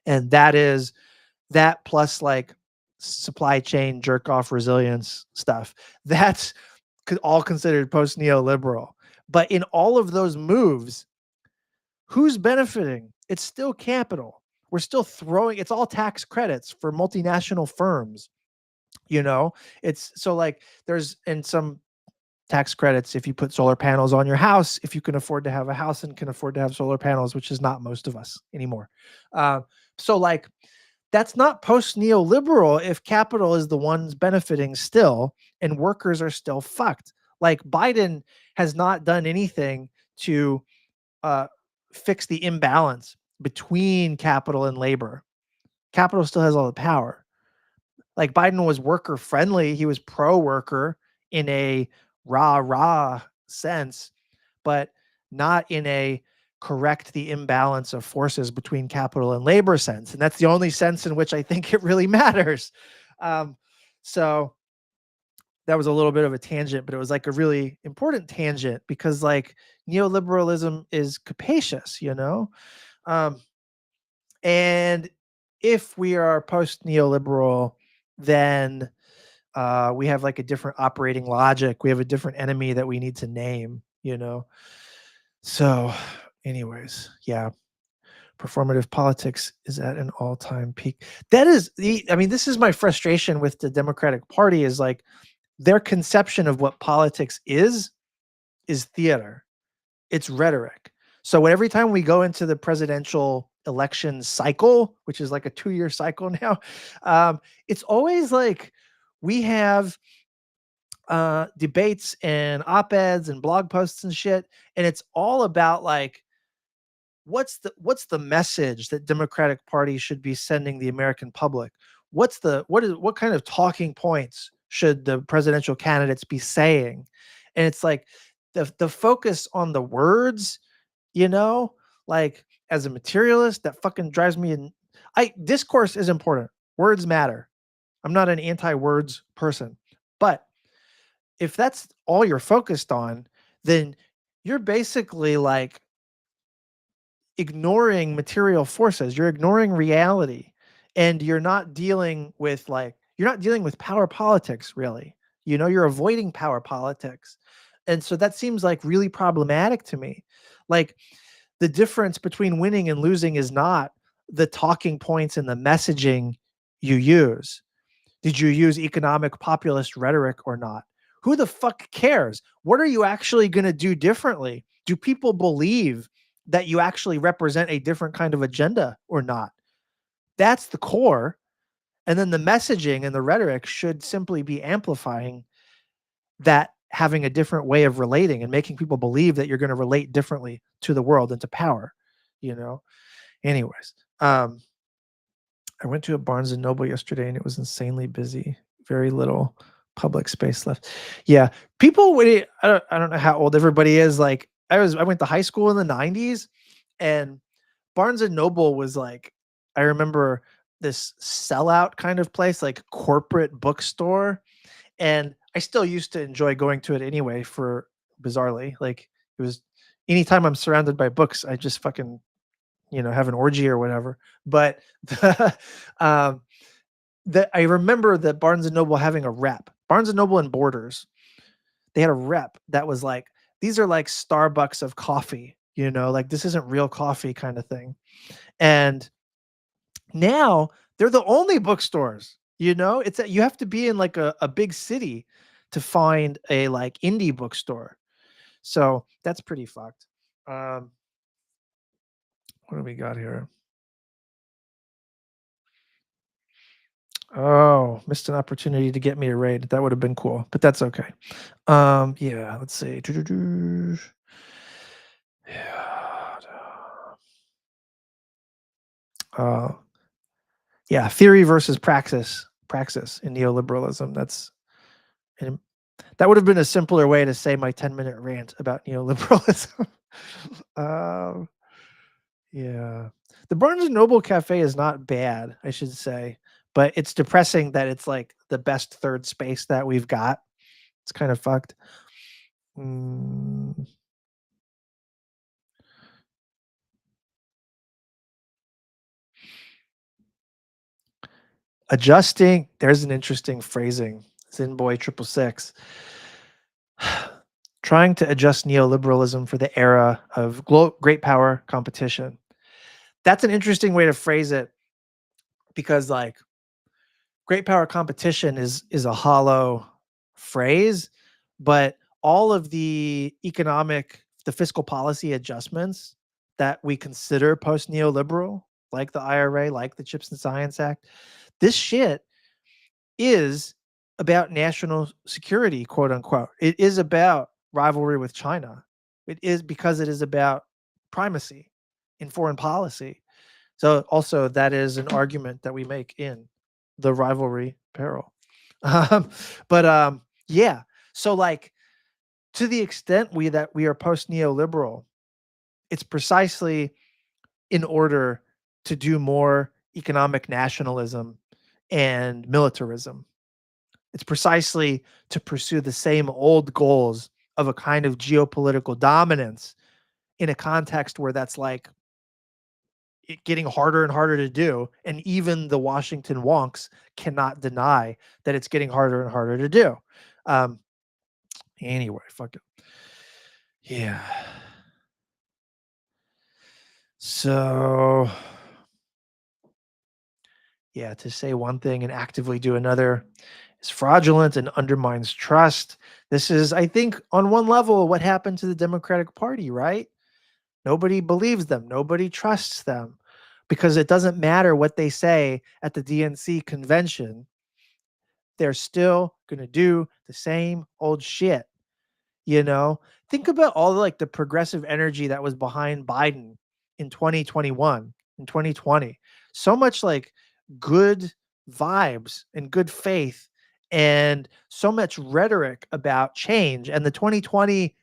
And that plus like supply chain jerk off resilience stuff. That's all considered post neoliberal. But in all of those moves, who's benefiting? It's still capital. We're still throwing, it's all tax credits for multinational firms. It's so like there's in some tax credits if you put solar panels on your house, if you can afford to have a house and can afford to have solar panels, which is not most of us anymore. So like, that's not post neoliberal if capital is the ones benefiting still and workers are still fucked. Like Biden has not done anything to fix the imbalance between capital and labor. Capital still has all the power. Like Biden was worker friendly. He was pro worker in a rah sense, but not in a correct the imbalance of forces between capital and labor sense. And that's the only sense in which I think it really matters. So that was a little bit of a tangent, but it was like a really important tangent because like neoliberalism is capacious, Um, And if we are post neoliberal, then we have like a different operating logic. We have a different enemy that we need to name, you know? So, anyways, yeah, performative politics is at an all-time peak. That is I mean, this is my frustration with the Democratic Party is like their conception of what politics is theater. It's rhetoric. So every time we go into the presidential election cycle, which is like a 2-year cycle now, it's always like we have debates and op-eds and blog posts and shit, and it's all about like what's the message that Democratic Party should be sending the American public? What kind of talking points should the presidential candidates be saying? And it's like the focus on the words, you know, like as a materialist, that fucking drives me in. I Discourse is important. Words matter. I'm not an anti-words person. But if that's all you're focused on, then you're basically like ignoring material forces. You're ignoring reality, and you're not dealing with power politics really. You know, you're avoiding power politics. And so that seems like really problematic to me. Like the difference between winning and losing is not the talking points and the messaging you use. Did you use economic populist rhetoric or not? Who the fuck cares? What are you actually going to do differently? Do people believe that you actually represent a different kind of agenda or not? That's the core. And then the messaging and the rhetoric should simply be amplifying that, having a different way of relating and making people believe that you're going to relate differently to the world and to power, you know? Anyways, I went to a Barnes and Noble yesterday and it was insanely busy. Very little public space left. Yeah, people would. I don't know how old everybody is. Like I went to high school in the '90s, and Barnes and Noble was like, I remember this sellout kind of place, like corporate bookstore, and I still used to enjoy going to it anyway. For bizarrely, like it was anytime I'm surrounded by books, I just fucking have an orgy or whatever. But the, um, I remember that Barnes and Noble having a rep. Barnes and Noble and Borders, they had a rep that was like, these are like Starbucks of coffee, like this isn't real coffee kind of thing. And now they're the only bookstores. You have to be in like a big city to find a like indie bookstore. So that's pretty fucked. Um, what do we got here? Oh, missed an opportunity to get me a raid. That would have been cool, but that's okay. Yeah, let's see. Yeah. Uh, yeah, theory versus praxis in neoliberalism. And that would have been a simpler way to say my 10-minute rant about neoliberalism. um, yeah. The Barnes and Noble Cafe is not bad, I should say, but it's depressing that it's like the best third space that we've got. It's kind of fucked. Mm, adjusting. There's an interesting phrasing. Zinboy 666. Trying to adjust neoliberalism for the era of great power competition. That's an interesting way to phrase it because, like, great power competition is a hollow phrase, but all of the fiscal policy adjustments that we consider post neoliberal, like the IRA, like the Chips and Science Act, this shit is about national security, quote unquote. It is about rivalry with China. It is because it is about primacy in foreign policy. So also that is an argument that we make in the rivalry peril. Um, but yeah. So like to the extent we are post neoliberal, it's precisely in order to do more economic nationalism and militarism. It's precisely to pursue the same old goals of a kind of geopolitical dominance in a context where that's like it getting harder and harder to do. And even the Washington wonks cannot deny that it's getting harder and harder to do. Anyway, fuck it. Yeah. So, yeah, to say one thing and actively do another is fraudulent and undermines trust. This is, I think, on one level, what happened to the Democratic Party, right? Nobody believes them. Nobody trusts them because it doesn't matter what they say at the DNC convention. They're still going to do the same old shit. Think about all the progressive energy that was behind Biden in 2021, in 2020. So much good vibes and good faith and so much rhetoric about change. And the 2020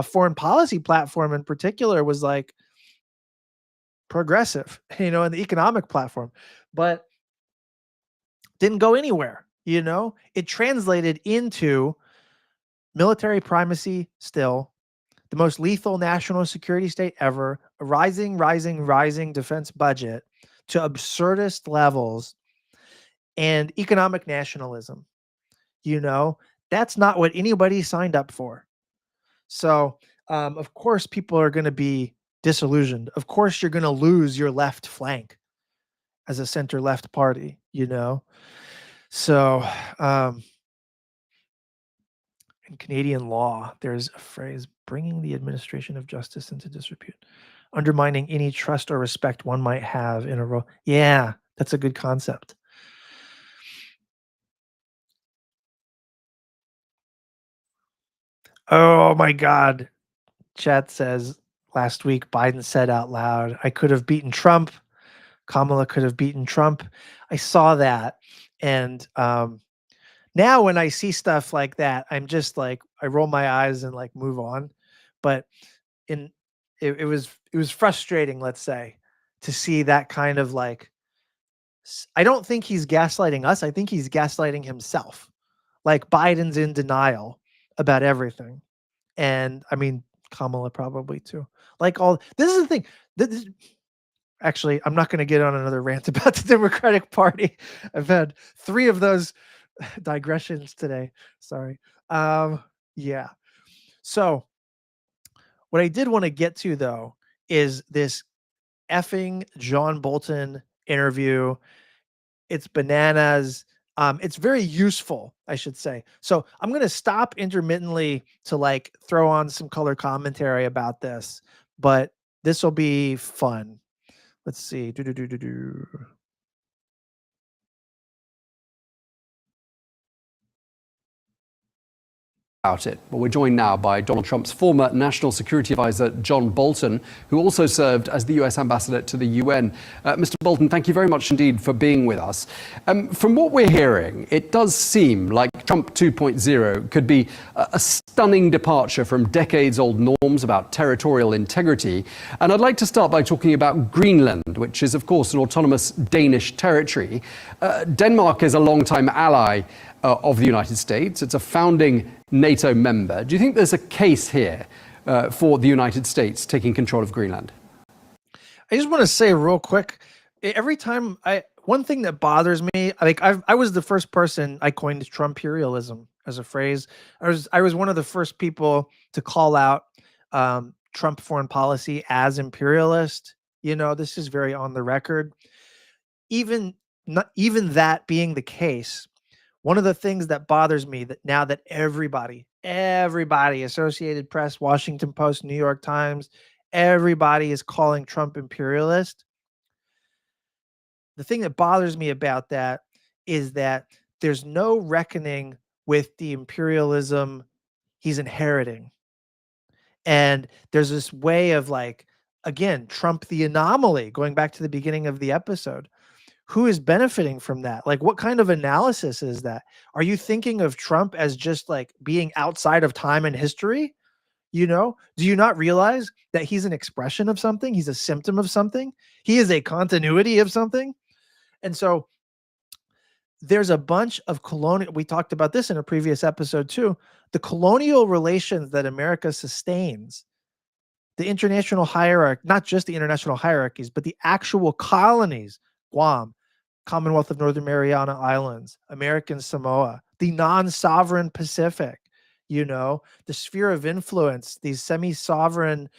foreign policy platform in particular was progressive, and the economic platform, but didn't go anywhere. It translated into military primacy still, the most lethal national security state ever, a rising defense budget to absurdist levels, and economic nationalism. That's not what anybody signed up for. So, of course, people are going to be disillusioned. Of course, you're going to lose your left flank as a center left party, So, in Canadian law, there's a phrase, bringing the administration of justice into disrepute, undermining any trust or respect one might have in a role. Yeah, that's a good concept. Oh my God. Chat says last week, Biden said out loud, I could have beaten Trump. Kamala could have beaten Trump. I saw that. And now when I see stuff like that, I'm just I roll my eyes and move on. But it was frustrating, let's say, to see that kind of I don't think he's gaslighting us. I think he's gaslighting himself. Biden's in denial about everything. And I mean, Kamala probably too. This is the thing. Actually, I'm not going to get on another rant about the Democratic Party. I've had 3 of those digressions today. Sorry. Yeah. So what I did want to get to though is this effing John Bolton interview. It's bananas. It's very useful, I should say. So I'm going to stop intermittently to throw on some color commentary about this, but this will be fun. Let's see. About it. Well, we're joined now by Donald Trump's former national security advisor, John Bolton, who also served as the US ambassador to the UN. Mr. Bolton, thank you very much indeed for being with us. From what we're hearing, it does seem like Trump 2.0 could be a stunning departure from decades-old norms about territorial integrity. And I'd like to start by talking about Greenland, which is, of course, an autonomous Danish territory. Denmark is a longtime ally of the United States. It's a founding NATO member. Do you think there's a case here for the United States taking control of Greenland? I just want to say real quick, every time one thing that bothers me, I was the first person I coined Trumperialism as a phrase. I was one of the first people to call out Trump foreign policy as imperialist. This is very on the record. Even that being the case, one of the things that bothers me that now that everybody, Associated Press, Washington Post, New York Times, everybody is calling Trump imperialist. The thing that bothers me about that is that there's no reckoning with the imperialism he's inheriting. And there's this way of again, Trump the anomaly, going back to the beginning of the episode. Who is benefiting from that? What kind of analysis is that? Are you thinking of Trump as just being outside of time and history? Do you not realize that he's an expression of something? He's a symptom of something. He is a continuity of something. And so there's a bunch of colonial, we talked about this in a previous episode too, the colonial relations that America sustains the international hierarchy, not just the international hierarchies, but the actual colonies, Guam, Commonwealth of Northern Mariana Islands, American Samoa, the non-sovereign Pacific, the sphere of influence, these semi-sovereign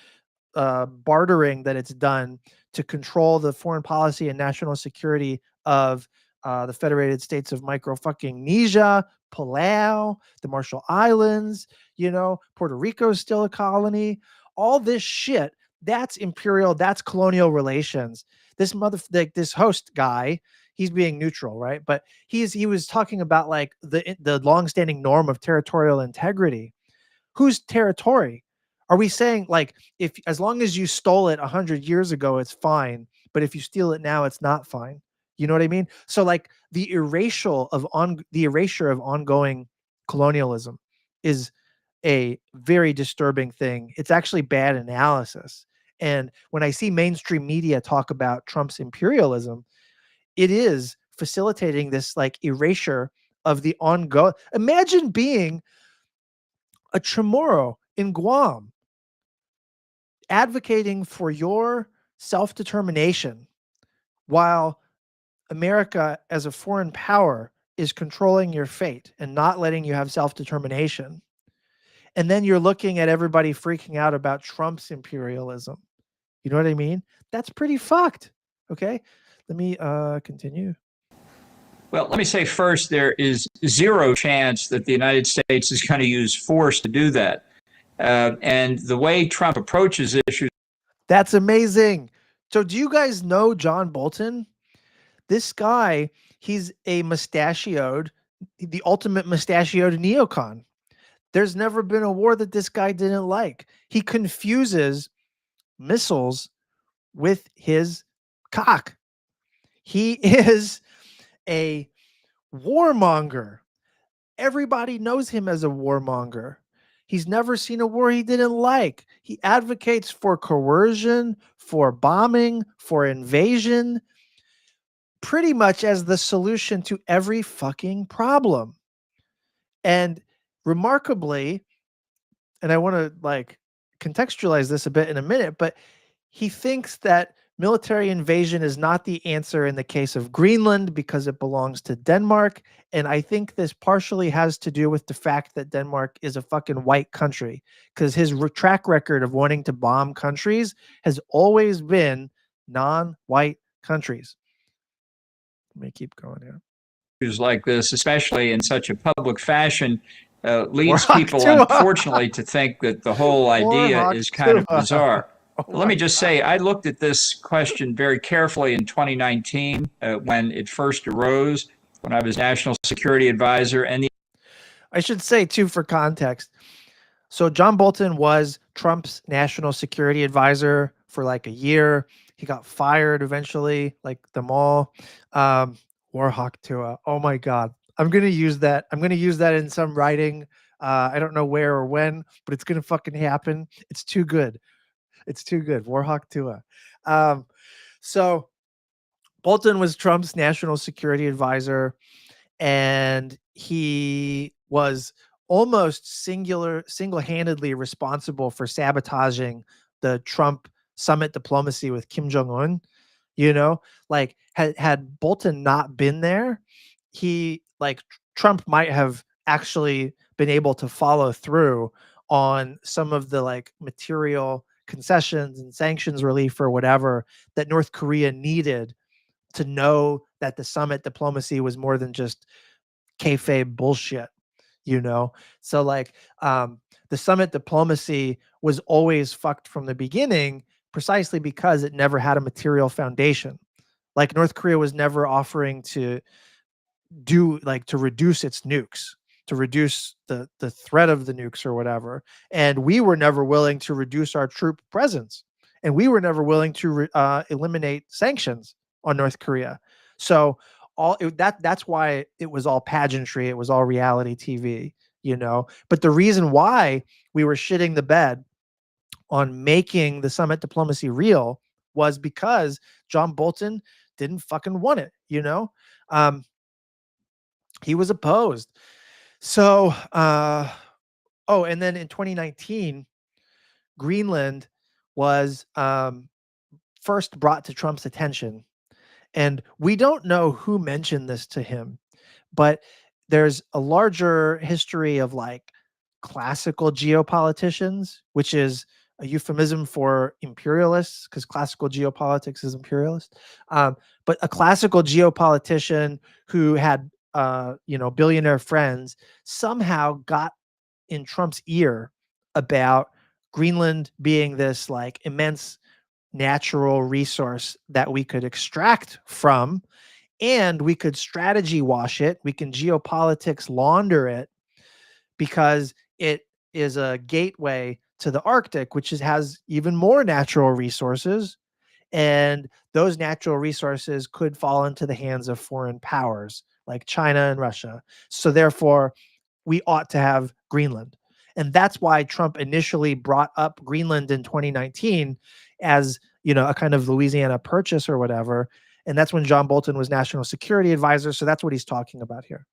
bartering that it's done to control the foreign policy and national security of the Federated States of Micro-fucking-Nesia, Palau, the Marshall Islands, Puerto Rico is still a colony. All this shit, that's imperial, that's colonial relations. This this host guy, he's being neutral, right? But he was talking about like the longstanding norm of territorial integrity. Whose territory? Are we saying like if as long as you stole it 100 years ago, it's fine, but if you steal it now, it's not fine? You know what I mean? So like the erasure of ongoing colonialism is a very disturbing thing. It's actually bad analysis. And when I see mainstream media talk about Trump's imperialism, it is facilitating this like erasure of the ongoing. Imagine being a Chamorro in Guam advocating for your self-determination while America as a foreign power is controlling your fate and not letting you have self-determination. And then you're looking at everybody freaking out about Trump's imperialism. You know what I mean? That's pretty fucked. Okay. Let me continue. Well, let me say first, there is zero chance that the United States is going to use force to do that. And the way Trump approaches issues. That's amazing. So do you guys know John Bolton? This guy, he's a mustachioed, the ultimate mustachioed neocon. There's never been a war that this guy didn't like. He confuses missiles with his cock. He is a warmonger. Everybody knows him as a warmonger. He's never seen a war he didn't like. He advocates for coercion, for bombing, for invasion, pretty much as the solution to every fucking problem. And remarkably, and I want to like contextualize this a bit in a minute, but he thinks that military invasion is not the answer in the case of Greenland because it belongs to Denmark. And I think this partially has to do with the fact that Denmark is a fucking white country, because his track record of wanting to bomb countries has always been non-white countries. Let me keep going here. Like this, especially in such a public fashion, leads people, unfortunately, to think that the whole idea is kind of bizarre. Let me just say, I looked at this question very carefully in 2019 when it first arose, when I was National Security Advisor. And I should say, too, for context, so John Bolton was Trump's National Security Advisor for like a year. He got fired eventually, like them all. Warhawk Tua. Oh my God. I'm going to use that. I'm going to use that in some writing. I don't know where or when, but it's going to fucking happen. It's too good. It's too good. Warhawk Tua. So Bolton was Trump's national security advisor, and he was almost single-handedly responsible for sabotaging the Trump summit diplomacy with Kim Jong-un. Like had Bolton not been there, Trump might have actually been able to follow through on some of the like material concessions and sanctions relief or whatever that North Korea needed to know that the summit diplomacy was more than just kayfabe bullshit, So like the summit diplomacy was always fucked from the beginning, precisely because it never had a material foundation. Like North Korea was never offering to reduce its nukes, to reduce the threat of the nukes or whatever. And we were never willing to reduce our troop presence. And we were never willing to eliminate sanctions on North Korea. So that's why it was all pageantry. It was all reality TV, But the reason why we were shitting the bed on making the summit diplomacy real was because John Bolton didn't fucking want it, he was opposed. So, and then in 2019, Greenland was first brought to Trump's attention. And we don't know who mentioned this to him, but there's a larger history of like classical geopoliticians, which is a euphemism for imperialists, because classical geopolitics is imperialist. But a classical geopolitician who had, billionaire friends somehow got in Trump's ear about Greenland being this like immense natural resource that we could extract from, and we could strategy wash it. We can geopolitics launder it because it is a gateway to the Arctic, which has even more natural resources. And those natural resources could fall into the hands of foreign powers like China and Russia. So therefore, we ought to have Greenland. And that's why Trump initially brought up Greenland in 2019 as, a kind of Louisiana purchase or whatever. And that's when John Bolton was national security advisor. So that's what he's talking about here.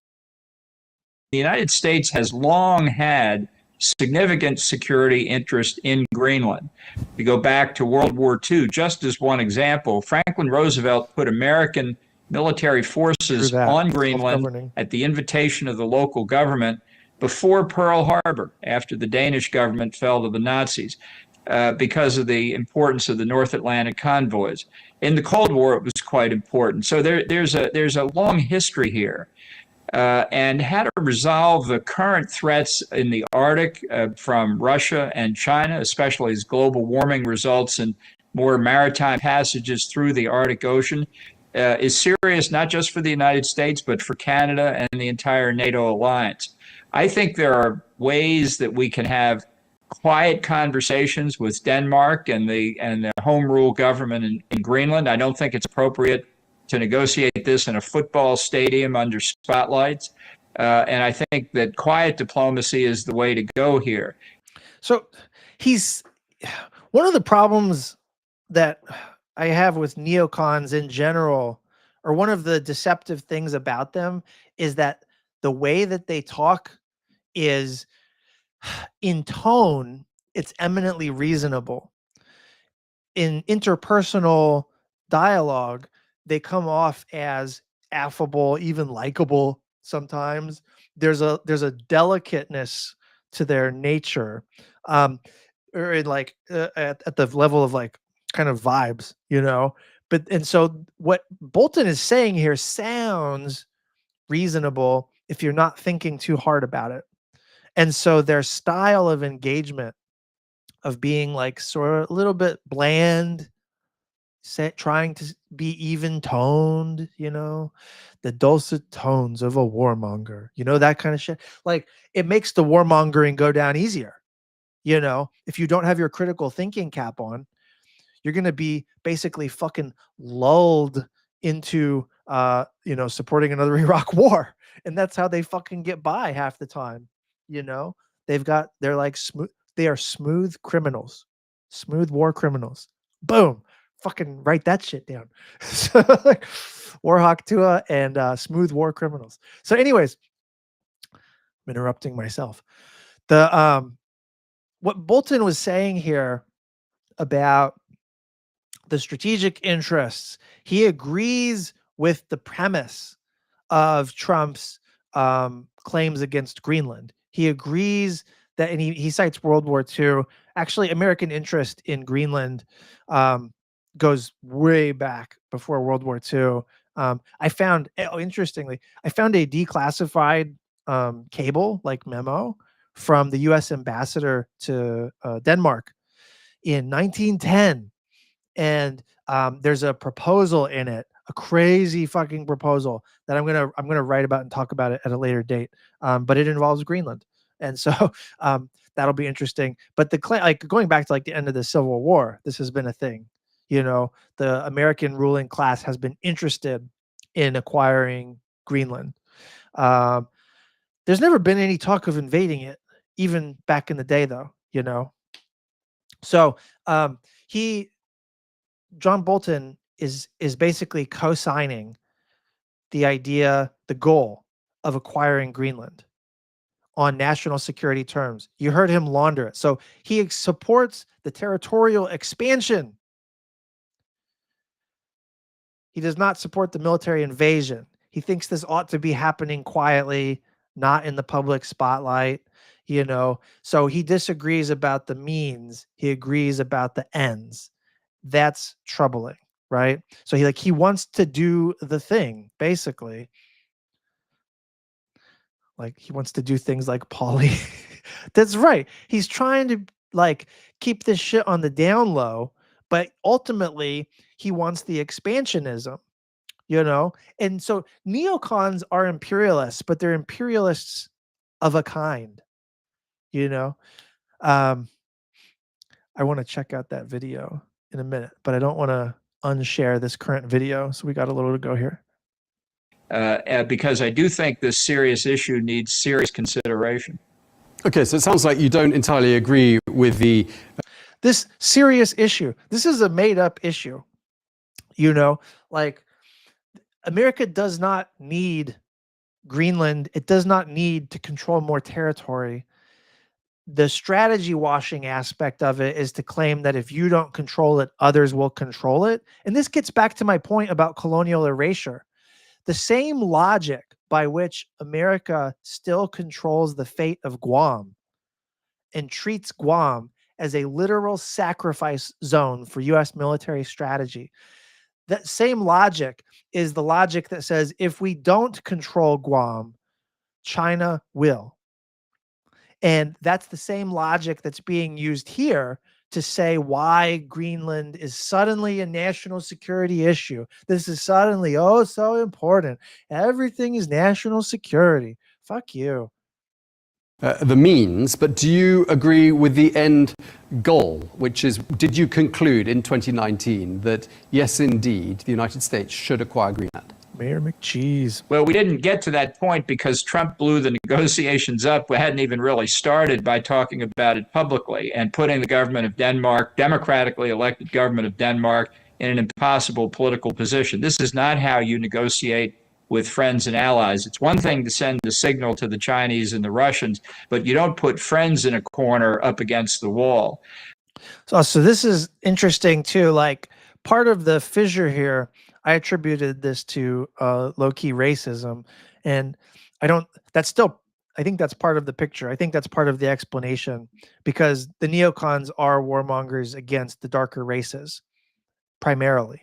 The United States has long had significant security interest in Greenland. We go back to World War II, just as one example. Franklin Roosevelt put American military forces on Greenland at the invitation of the local government before Pearl Harbor, after the Danish government fell to the Nazis, because of the importance of the North Atlantic convoys. In the Cold War, it was quite important. So there's a long history here. And how to resolve the current threats in the Arctic from Russia and China, especially as global warming results in more maritime passages through the Arctic Ocean, is serious, not just for the United States, but for Canada and the entire NATO alliance. I think there are ways that we can have quiet conversations with Denmark and the home rule government in Greenland. I don't think it's appropriate to negotiate this in a football stadium under spotlights. And I think that quiet diplomacy is the way to go here. So one of the problems that I have with neocons in general, or one of the deceptive things about them, is that the way that they talk is, in tone, it's eminently reasonable. In interpersonal dialogue, they come off as affable, even likable sometimes. There's a delicateness to their nature, or in like at the level of like kind of vibes, and so what Bolton is saying here sounds reasonable if you're not thinking too hard about it. And so their style of engagement, of being like sort of a little bit bland, trying to be even toned, the dulcet tones of a warmonger, that kind of shit. Like, it makes the warmongering go down easier. If you don't have your critical thinking cap on, you're going to be basically fucking lulled into, supporting another Iraq war. And that's how they fucking get by half the time. They're like smooth. They are smooth criminals, smooth war criminals. Boom. Fucking write that shit down. So, like, Warhawk Tua and smooth war criminals. So anyways, I'm interrupting myself. What Bolton was saying here about the strategic interests, he agrees with the premise of Trump's claims against Greenland. He agrees that, and he cites World War II. Actually, American interest in Greenland goes way back before World War II. Interestingly, I found a declassified cable, like memo, from the U.S. ambassador to Denmark in 1910. And there's a proposal in it, a crazy fucking proposal that I'm gonna write about and talk about it at a later date. But it involves Greenland, and so that'll be interesting. But going back to like the end of the Civil War, this has been a thing. The American ruling class has been interested in acquiring Greenland. There's never been any talk of invading it, even back in the day, though. So John Bolton is basically co-signing the idea, the goal of acquiring Greenland, on national security terms. You heard him launder it. So he supports the territorial expansion. He does not support the military invasion. He thinks this ought to be happening quietly, not in the public spotlight, So he disagrees about the means. He agrees about the ends. That's troubling, right? So he wants to do the thing, basically. Like he wants to do things like poly. That's right. He's trying to keep this shit on the down low, but ultimately he wants the expansionism, And so neocons are imperialists, but they're imperialists of a kind, I want to check out that video in a minute, but I don't want to unshare this current video. So we got a little to go here. Because I do think this serious issue needs serious consideration. Okay, so it sounds like you don't entirely agree with this serious issue. This is a made-up issue. America does not need Greenland. It does not need to control more territory. The strategy washing aspect of it is to claim that if you don't control it, others will control it. And this gets back to my point about colonial erasure. The same logic by which America still controls the fate of Guam and treats Guam as a literal sacrifice zone for U.S. military strategy. That same logic is the logic that says if we don't control Guam, China will. And that's the same logic that's being used here to say why Greenland is suddenly a national security issue. This is suddenly, so important. Everything is national security. Fuck you. The means, but do you agree with the end goal, which is, did you conclude in 2019 that, yes, indeed, the United States should acquire Greenland? Mayor McCheese. Well, we didn't get to that point because Trump blew the negotiations up. We hadn't even really started by talking about it publicly and putting the government of Denmark, democratically elected government of Denmark, in an impossible political position. This is not how you negotiate with friends and allies. It's one thing to send the signal to the Chinese and the Russians, but you don't put friends in a corner up against the wall. So this is interesting too. Part of the fissure here, I attributed this to low-key racism, and I think that's part of the picture. I think that's part of the explanation, because the neocons are warmongers against the darker races, primarily.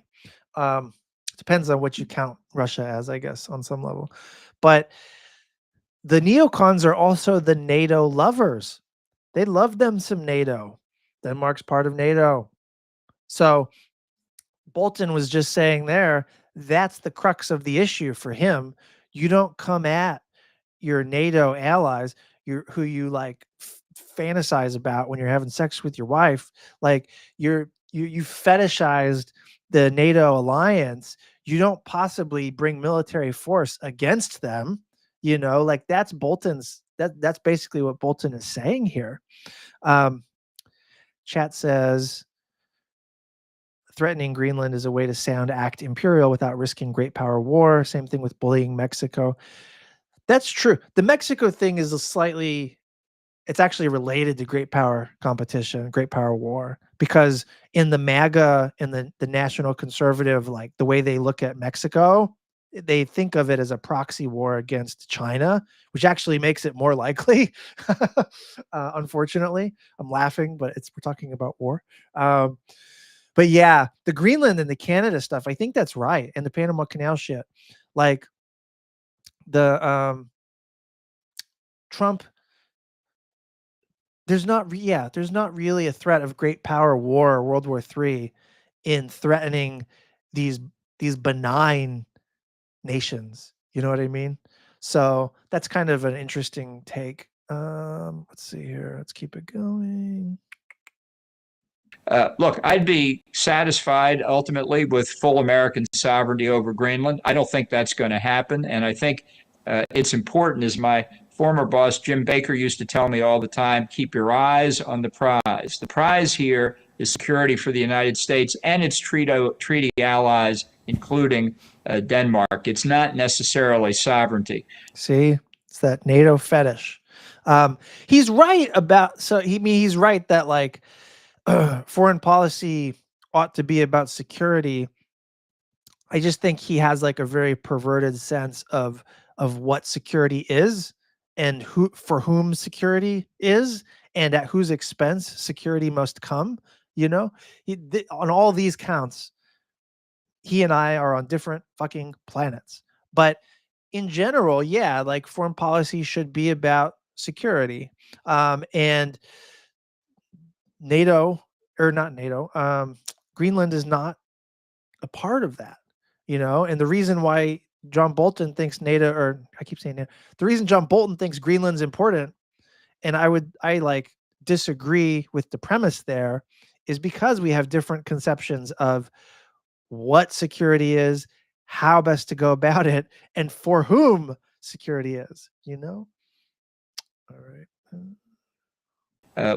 Depends on what you count Russia as, I guess, on some level. But the neocons are also the NATO lovers. They love them some NATO. Denmark's part of NATO. So Bolton was just saying there, that's the crux of the issue for him. You don't come at your NATO allies, who you fantasize about when you're having sex with your wife. You fetishized the NATO alliance. You don't possibly bring military force against them. That's Bolton's. That's basically what Bolton is saying here. Chat says, threatening Greenland is a way to act imperial without risking great power war. Same thing with bullying Mexico. That's true. The Mexico thing is it's actually related to great power competition, great power war, because in the MAGA and the national conservative, the way they look at Mexico, they think of it as a proxy war against China, which actually makes it more likely. Unfortunately, I'm laughing, but we're talking about war. But yeah, the Greenland and the Canada stuff, I think that's right. And the Panama Canal shit, Trump, there's not really a threat of great power war or World War III in threatening these benign nations. You know what I mean? So that's kind of an interesting take. Let's see here. Let's keep it going. Look, I'd be satisfied ultimately with full American sovereignty over Greenland. I don't think that's going to happen. And I think it's important, as my former boss, Jim Baker, used to tell me all the time, keep your eyes on the prize. The prize here is security for the United States and its treaty allies, including Denmark. It's not necessarily sovereignty. See, it's that NATO fetish. He's right about he's right that like foreign policy ought to be about security. I just think he has like a very perverted sense of what security is and who for whom security is and at whose expense security must come. You know, on all these counts, he and I are on different fucking planets. But in general, yeah, like foreign policy should be about security. And NATO or not NATO, Greenland is not a part of that, you know? And the reason why John Bolton thinks NATO, or I keep saying NATO, the reason John Bolton thinks Greenland's important, and I like disagree with the premise there, is because we have different conceptions of what security is, how best to go about it, and for whom security is, you know? All right.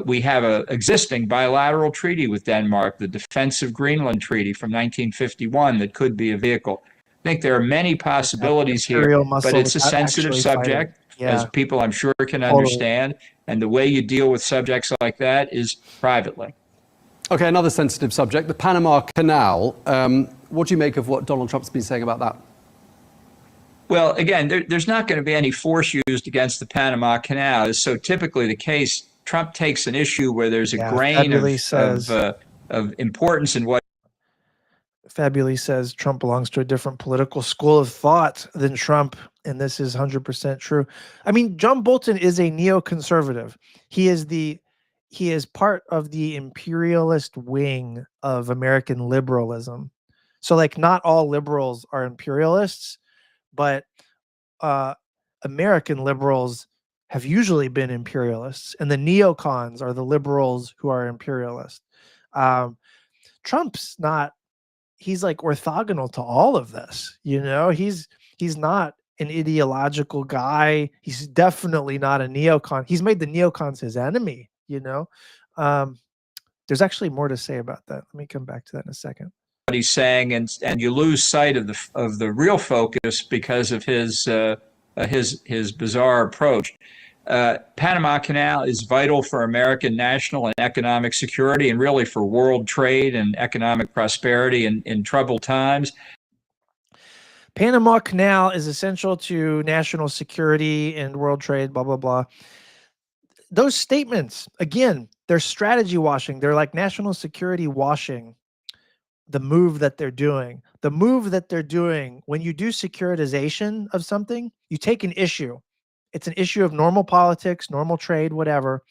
We have an existing bilateral treaty with Denmark, the Defense of Greenland Treaty from 1951, that could be a vehicle. I think there are many possibilities here, but it's a sensitive subject, as people I'm sure can understand. And the way you deal with subjects like that is privately. Okay, another sensitive subject, the Panama Canal. What do you make of what Donald Trump's been saying about that? Well, again, there's not going to be any force used against the Panama Canal. It's so typically the case. Trump takes an issue where there's a grain of importance in what. Fabuli says Trump belongs to a different political school of thought than Trump, and this is 100% true. I mean, John Bolton is a neoconservative. He is part of the imperialist wing of American liberalism. So, like, not all liberals are imperialists, but American liberals have usually been imperialists, and the neocons are the liberals who are imperialist. Trump's not, he's like orthogonal to all of this, you know, he's not an ideological guy. He's definitely not a neocon. He's made the neocons his enemy, you know. There's actually more to say about that. Let me come back to that in a second. What he's saying, and you lose sight of the real focus because of his bizarre approach. Panama Canal is vital for American national and economic security, and really for world trade and economic prosperity in troubled times. Panama Canal is essential to national security and world trade, blah, blah, blah. Those statements, again, they're strategy washing. They're like national security washing. The move that they're doing, when you do securitization of something, you take an issue. It's an issue of normal politics, normal trade, whatever.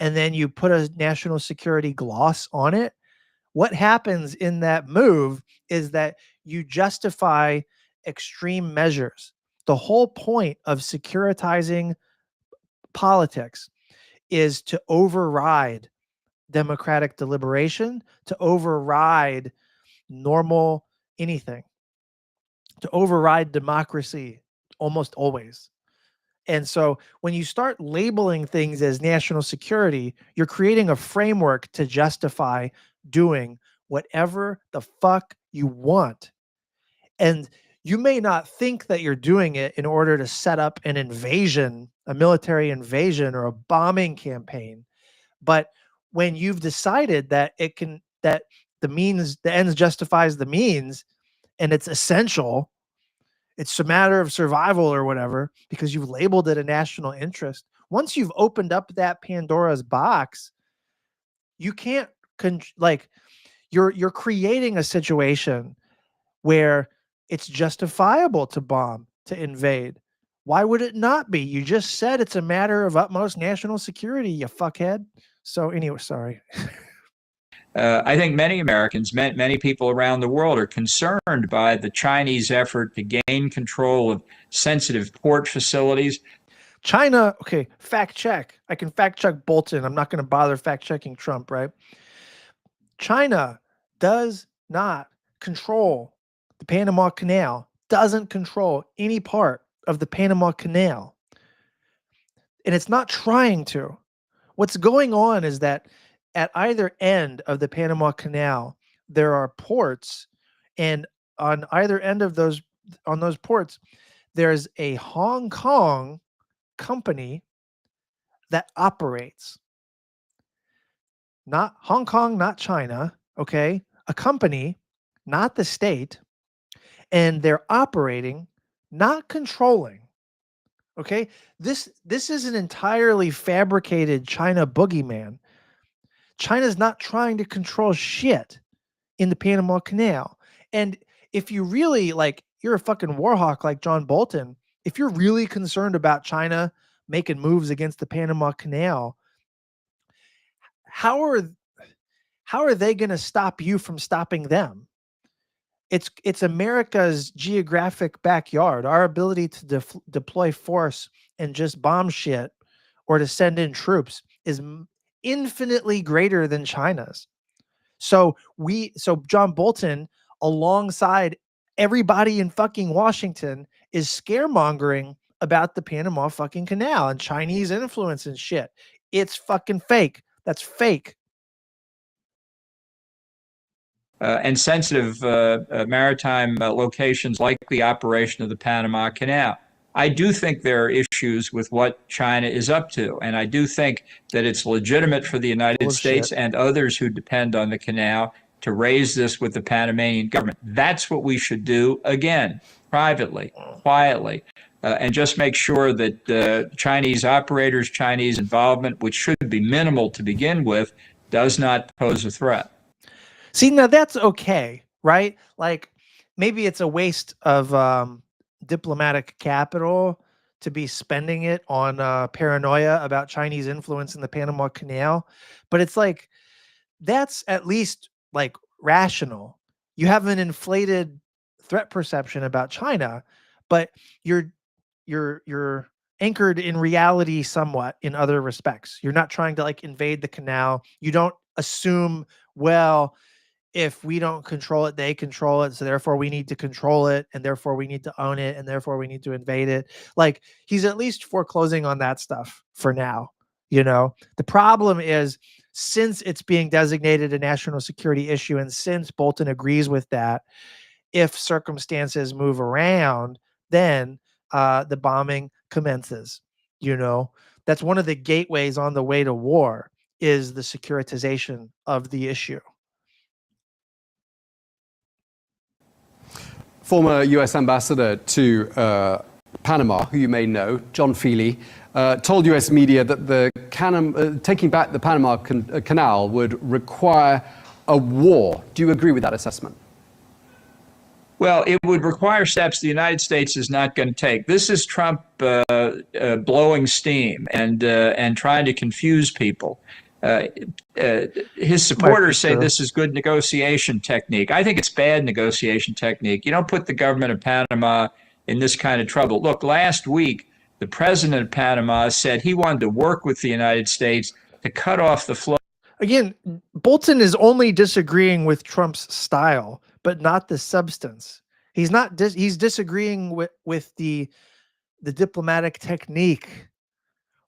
And then you put a national security gloss on it. What happens in that move is that you justify extreme measures. The whole point of securitizing politics is to override democratic deliberation, to override normal anything, to override democracy almost always. And so when you start labeling things as national security, you're creating a framework to justify doing whatever the fuck you want. And you may not think that you're doing it in order to set up an invasion, a military invasion or a bombing campaign. But when you've decided that the ends justifies the means, and it's essential, it's a matter of survival or whatever, because you've labeled it a national interest. Once you've opened up that Pandora's box, you can't you're creating a situation where it's justifiable to bomb, to invade. Why would it not be? You just said it's a matter of utmost national security, you fuckhead. So anyway, sorry. I think many Americans, many people around the world are concerned by the Chinese effort to gain control of sensitive port facilities. China, okay, fact check. I can fact check Bolton. I'm not going to bother fact checking Trump, right? China does not control the Panama Canal, doesn't control any part of the Panama Canal. And it's not trying to. What's going on is that at either end of the Panama Canal, there are ports, and on either end of those ports, there's a Hong Kong company that operates. Not Hong Kong, not China, okay? A company, not the state, and they're operating, not controlling. Okay? This is an entirely fabricated China boogeyman. China's not trying to control shit in the Panama Canal. And if you really you're a fucking war hawk like John Bolton, if you're really concerned about China making moves against the Panama Canal, how are they going to stop you from stopping them? It's America's geographic backyard. Our ability to deploy force and just bomb shit or to send in troops is infinitely greater than China's. So John Bolton, alongside everybody in fucking Washington, is scaremongering about the Panama fucking Canal and Chinese influence and shit. It's fucking fake. That's fake. And sensitive maritime locations like the operation of the Panama Canal. I do think there are issues with what China is up to, and I do think that it's legitimate for the United States and others who depend on the canal to raise this with the Panamanian government. That's what we should do, again, privately, quietly, and just make sure that Chinese operators, Chinese involvement, which should be minimal to begin with, does not pose a threat. See, now that's okay, right? Like, maybe it's a waste of diplomatic capital to be spending it on paranoia about Chinese influence in the Panama Canal. But it's like, that's at least rational. You have an inflated threat perception about China, but you're anchored in reality somewhat in other respects. You're not trying to invade the canal. You don't assume, well, if we don't control it, they control it. So therefore we need to control it, and therefore we need to own it, and therefore we need to invade it. He's at least foreclosing on that stuff for now. The problem is, since it's being designated a national security issue, and since Bolton agrees with that, if circumstances move around, then the bombing commences. That's one of the gateways on the way to war, is the securitization of the issue. Former U.S. ambassador to Panama, who you may know, John Feely, told U.S. media that taking back the Panama Canal would require a war. Do you agree with that assessment? Well, it would require steps the United States is not going to take. This is Trump blowing steam and trying to confuse people. His supporters say this is good negotiation technique. I think it's bad negotiation technique. You don't put the government of Panama in this kind of trouble. Look, last week, the president of Panama said he wanted to work with the United States to cut off the flow. Again, Bolton is only disagreeing with Trump's style, but not the substance. He's not. He's disagreeing with the diplomatic technique,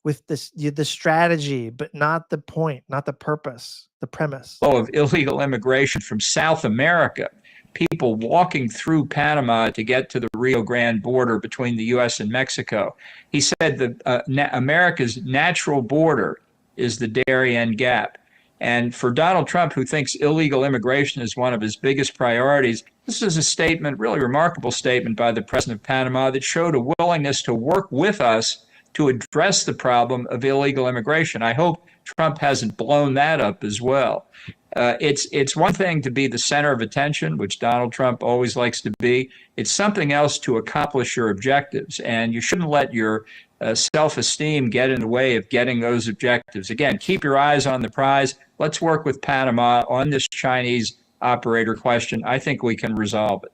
with the strategy, but not the point, not the purpose, the premise. Of illegal immigration from South America, people walking through Panama to get to the Rio Grande border between the U.S. and Mexico. He said that America's natural border is the Darien Gap. And for Donald Trump, who thinks illegal immigration is one of his biggest priorities, this is a statement, really remarkable statement by the president of Panama, that showed a willingness to work with us to address the problem of illegal immigration. I hope Trump hasn't blown that up as well. It's one thing to be the center of attention, which Donald Trump always likes to be. It's something else to accomplish your objectives, and you shouldn't let your self-esteem get in the way of getting those objectives. Again, keep your eyes on the prize. Let's work with Panama on this Chinese operator question. I think we can resolve it.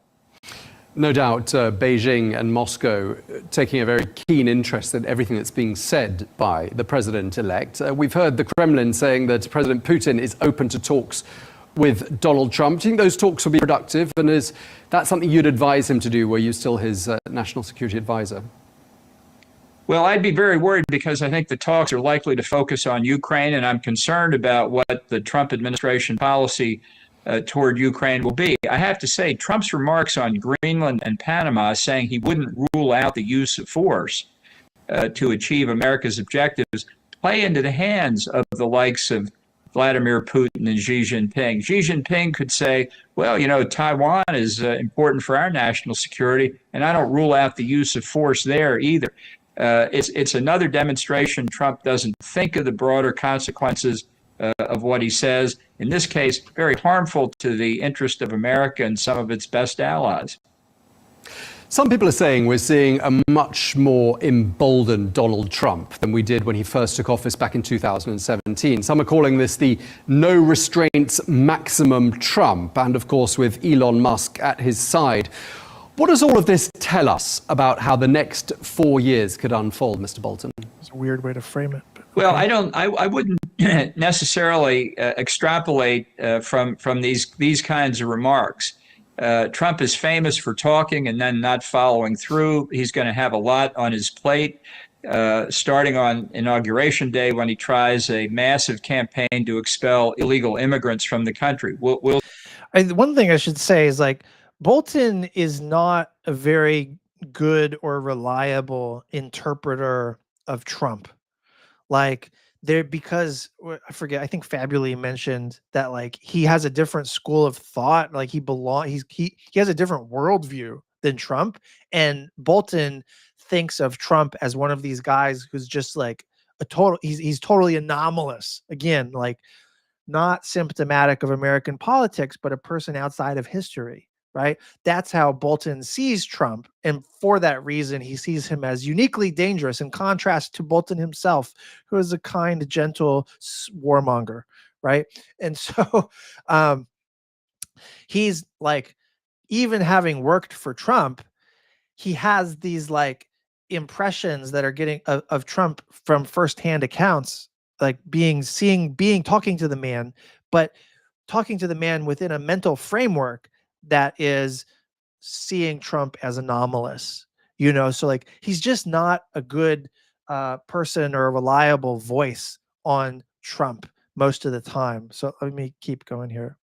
No doubt Beijing and Moscow taking a very keen interest in everything that's being said by the president-elect. We've heard the Kremlin saying that President Putin is open to talks with Donald Trump. Do you think those talks will be productive? And is that something you'd advise him to do? Were you still his national security advisor? Well, I'd be very worried, because I think the talks are likely to focus on Ukraine, and I'm concerned about what the Trump administration policy toward Ukraine will be. I have to say, Trump's remarks on Greenland and Panama, saying he wouldn't rule out the use of force to achieve America's objectives, play into the hands of the likes of Vladimir Putin and Xi Jinping. Xi Jinping could say, well, you know, Taiwan is important for our national security, and I don't rule out the use of force there either. It's another demonstration Trump doesn't think of the broader consequences of what he says. In this case, very harmful to the interest of America and some of its best allies. Some people are saying we're seeing a much more emboldened Donald Trump than we did when he first took office back in 2017. Some are calling this the no restraints maximum Trump, and of course with Elon Musk at his side. What does all of this tell us about how the next 4 years could unfold, Mr. Bolton? It's a weird way to frame it. But well, I wouldn't necessarily extrapolate from these kinds of remarks. Trump is famous for talking and then not following through. He's going to have a lot on his plate, starting on Inauguration Day when he tries a massive campaign to expel illegal immigrants from the country. One thing I should say is, like, Bolton is not a very good or reliable interpreter of Trump. Like, because I forget, I think Fabuli mentioned that, like, he has a different school of thought. Like, he has a different worldview than Trump, and Bolton thinks of Trump as one of these guys who's just like he's totally anomalous. Again, like, not symptomatic of American politics, but a person outside of history. Right? That's how Bolton sees Trump. And for that reason, he sees him as uniquely dangerous in contrast to Bolton himself, who is a kind, gentle warmonger. Right? And so he's like, even having worked for Trump, he has these like impressions that are getting of Trump from firsthand accounts, like talking to the man, but talking to the man within a mental framework that is seeing Trump as anomalous, so like he's just not a good person or a reliable voice on Trump most of the time. So let me keep going here.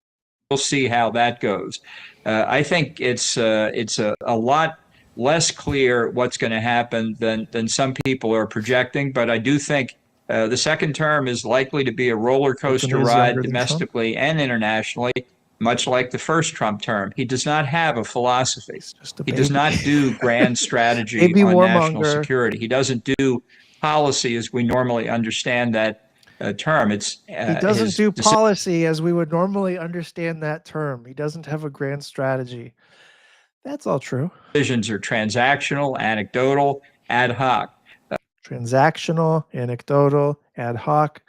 We'll see how that goes. I think it's a lot less clear what's going to happen than some people are projecting, but I do think the second term is likely to be a roller coaster ride domestically and internationally, much like the first Trump term. He does not have a philosophy. He does not do grand strategy on national security. He doesn't do policy as we normally understand that term. He doesn't do policy as we would normally understand that term. He doesn't have a grand strategy. That's all true. Decisions are transactional, anecdotal, ad hoc. Transactional, anecdotal, ad hoc.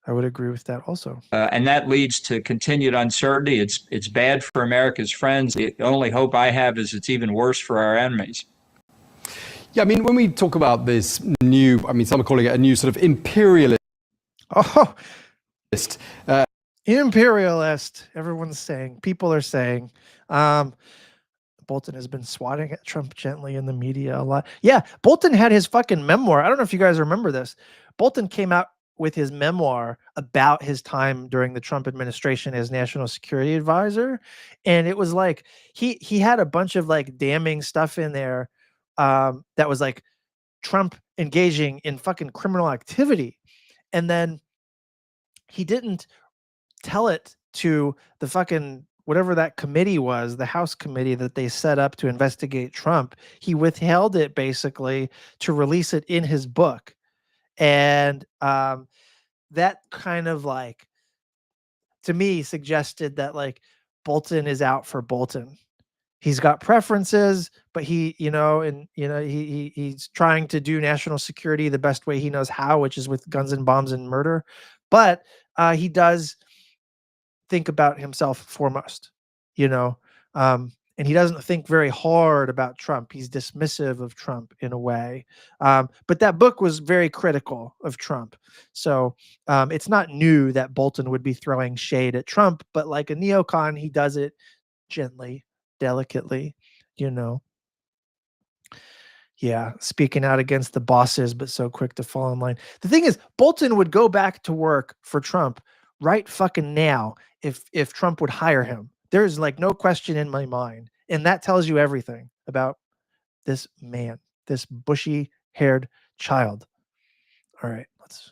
I would agree with that also. And that leads to continued uncertainty. It's bad for America's friends. The only hope I have is it's even worse for our enemies. Yeah, I mean, when we talk about this new, some are calling it a new sort of imperialist. Oh, imperialist. Everyone's saying, people are saying. Bolton has been swatting at Trump gently in the media a lot. Yeah, Bolton had his fucking memoir. I don't know if you guys remember this. Bolton came out with his memoir about his time during the Trump administration as national security advisor. And it was like, he had a bunch of like damning stuff in there that was like Trump engaging in fucking criminal activity. And then he didn't tell it to the fucking whatever that committee was, the House committee that they set up to investigate Trump. He withheld it basically to release it in his book. And that kind of like, to me, suggested that like Bolton is out for Bolton. He's got preferences, but he's trying to do national security the best way he knows how, which is with guns and bombs and murder. But he does think about himself foremost, and he doesn't think very hard about Trump. He's dismissive of Trump in a way. But that book was very critical of Trump. So it's not new that Bolton would be throwing shade at Trump, but like a neocon, he does it gently, delicately, Yeah, speaking out against the bosses, but so quick to fall in line. The thing is, Bolton would go back to work for Trump right fucking now if Trump would hire him. There's like no question in my mind. And that tells you everything about this man, this bushy-haired child. All right, let's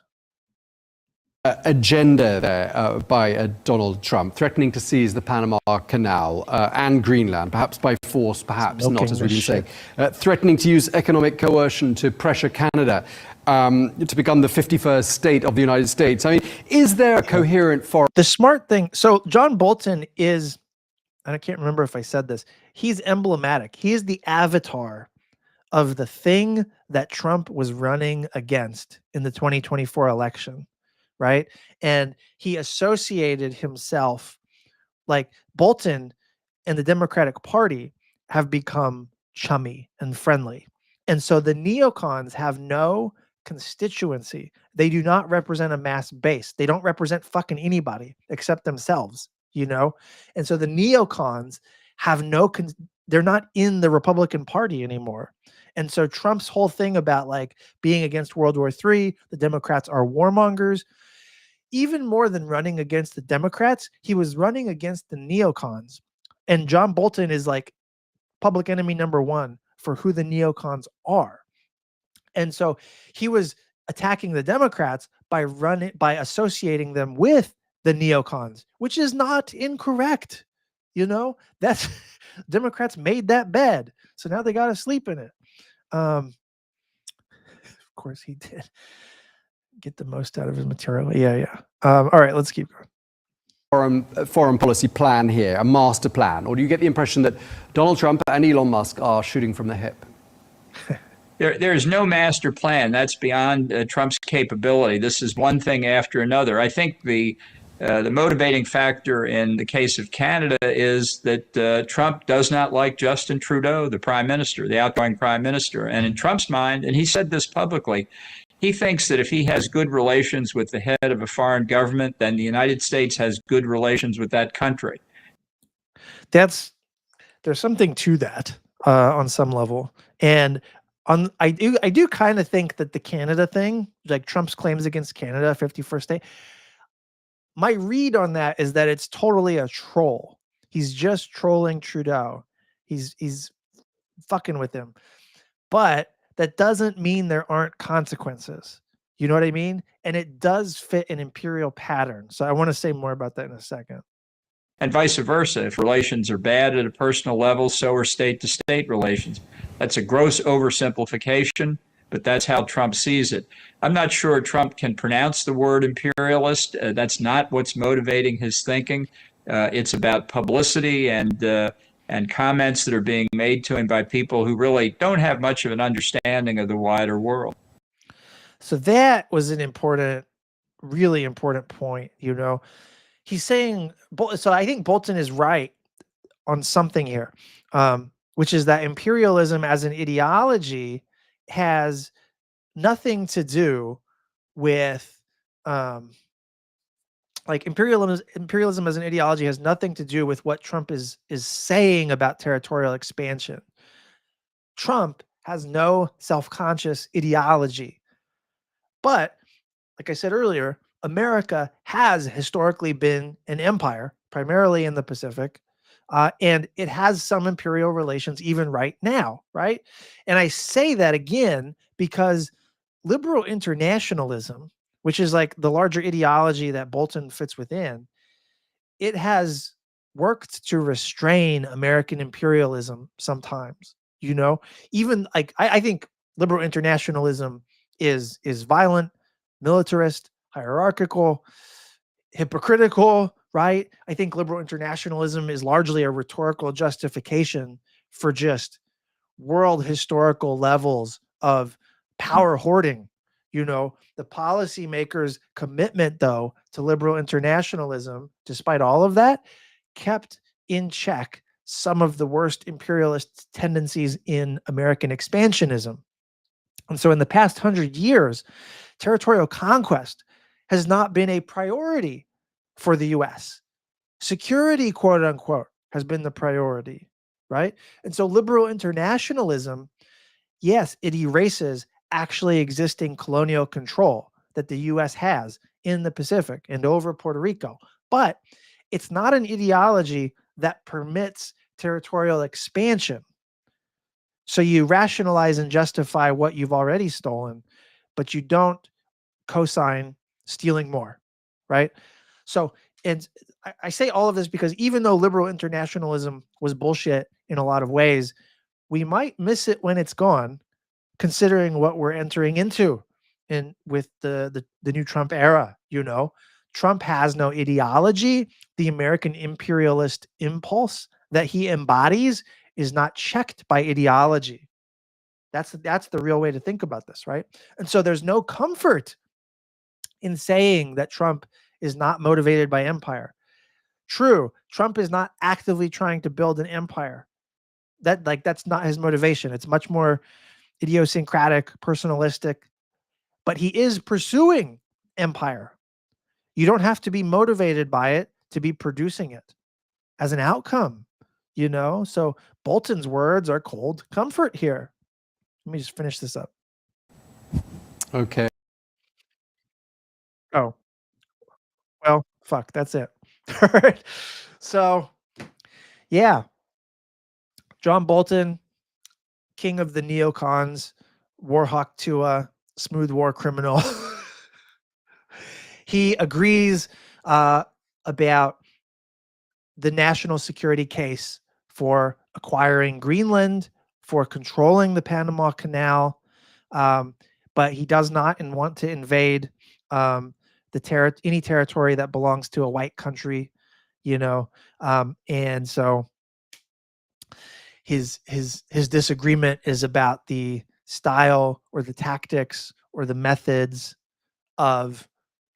agenda there by Donald Trump, threatening to seize the Panama Canal and Greenland, perhaps by force, perhaps not, as we've been saying, threatening to use economic coercion to pressure Canada to become the 51st state of the United States. I mean, is there a coherent foreign... The smart thing, so John Bolton is, and I can't remember if I said this, he's emblematic. He is the avatar of the thing that Trump was running against in the 2024 election. Right. And he associated himself, like Bolton and the Democratic Party have become chummy and friendly. And so the neocons have no constituency. They do not represent a mass base. They don't represent fucking anybody except themselves, you know? And so the neocons have they're not in the Republican Party anymore. And so Trump's whole thing about like being against World War III, the Democrats are warmongers. Even more than running against the Democrats, he was running against the neocons. And John Bolton is like public enemy number one for who the neocons are. And so he was attacking the Democrats by associating them with the neocons, which is not incorrect. You know, that's Democrats made that bed. So now they got to sleep in it. Of course he did. Get the most out of his material. Yeah. All right, let's keep going. Foreign policy plan here, a master plan? Or do you get the impression that Donald Trump and Elon Musk are shooting from the hip? There is no master plan. That's beyond Trump's capability. This is one thing after another. I think the motivating factor in the case of Canada is that Trump does not like Justin Trudeau, the prime minister, the outgoing prime minister. And in Trump's mind, and he said this publicly, he thinks that if he has good relations with the head of a foreign government, then the United States has good relations with that country. There's something to that on some level. And I do kind of think that the Canada thing, like Trump's claims against Canada, 51st state, my read on that is that it's totally a troll. He's just trolling Trudeau. He's fucking with him. But that doesn't mean there aren't consequences. You know what I mean? And it does fit an imperial pattern. So I want to say more about that in a second. And vice versa. If relations are bad at a personal level, so are state-to-state relations. That's a gross oversimplification, but that's how Trump sees it. I'm not sure Trump can pronounce the word imperialist. That's not what's motivating his thinking. It's about publicity and comments that are being made to him by people who really don't have much of an understanding of the wider world. So that was an important, really important point, you know. He's saying, so I think Bolton is right on something here, which is that imperialism as an ideology has nothing to do with, like imperialism as an ideology has nothing to do with what Trump is saying about territorial expansion. Trump has no self-conscious ideology. But like I said earlier, America has historically been an empire, primarily in the Pacific, and it has some imperial relations even right now, right? And I say that again because liberal internationalism, which is like the larger ideology that Bolton fits within, it has worked to restrain American imperialism sometimes, you know? Even like I think liberal internationalism is violent, militarist, hierarchical, hypocritical, right? I think liberal internationalism is largely a rhetorical justification for just world historical levels of power hoarding. You know, the policymakers' commitment, though, to liberal internationalism, despite all of that, kept in check some of the worst imperialist tendencies in American expansionism. And so in the past 100 years, territorial conquest has not been a priority for the US. Security, quote unquote, has been the priority, right? And so liberal internationalism, yes, it erases actually existing colonial control that the US has in the Pacific and over Puerto Rico. But it's not an ideology that permits territorial expansion. So you rationalize and justify what you've already stolen, but you don't co-sign stealing more. right? So, and I say all of this because even though liberal internationalism was bullshit in a lot of ways, we might miss it when it's gone, considering what we're entering into in with the new Trump era. Trump has no ideology. The American imperialist impulse that he embodies is not checked by ideology. That's the real way to think about this, right? And so there's no comfort in saying that Trump is not motivated by empire. True, Trump is not actively trying to build an empire. That's not his motivation. It's much more idiosyncratic, personalistic, but he is pursuing empire. You don't have to be motivated by it to be producing it as an outcome, So Bolton's words are cold comfort here. Let me just finish this up. Okay. Oh, well, fuck, that's it. All right. So, yeah, John Bolton, king of the neocons, Warhawk Tua, smooth war criminal. He agrees about the national security case for acquiring Greenland, for controlling the Panama Canal, but he does not and want to invade any territory that belongs to a white country, and so his disagreement is about the style or the tactics or the methods of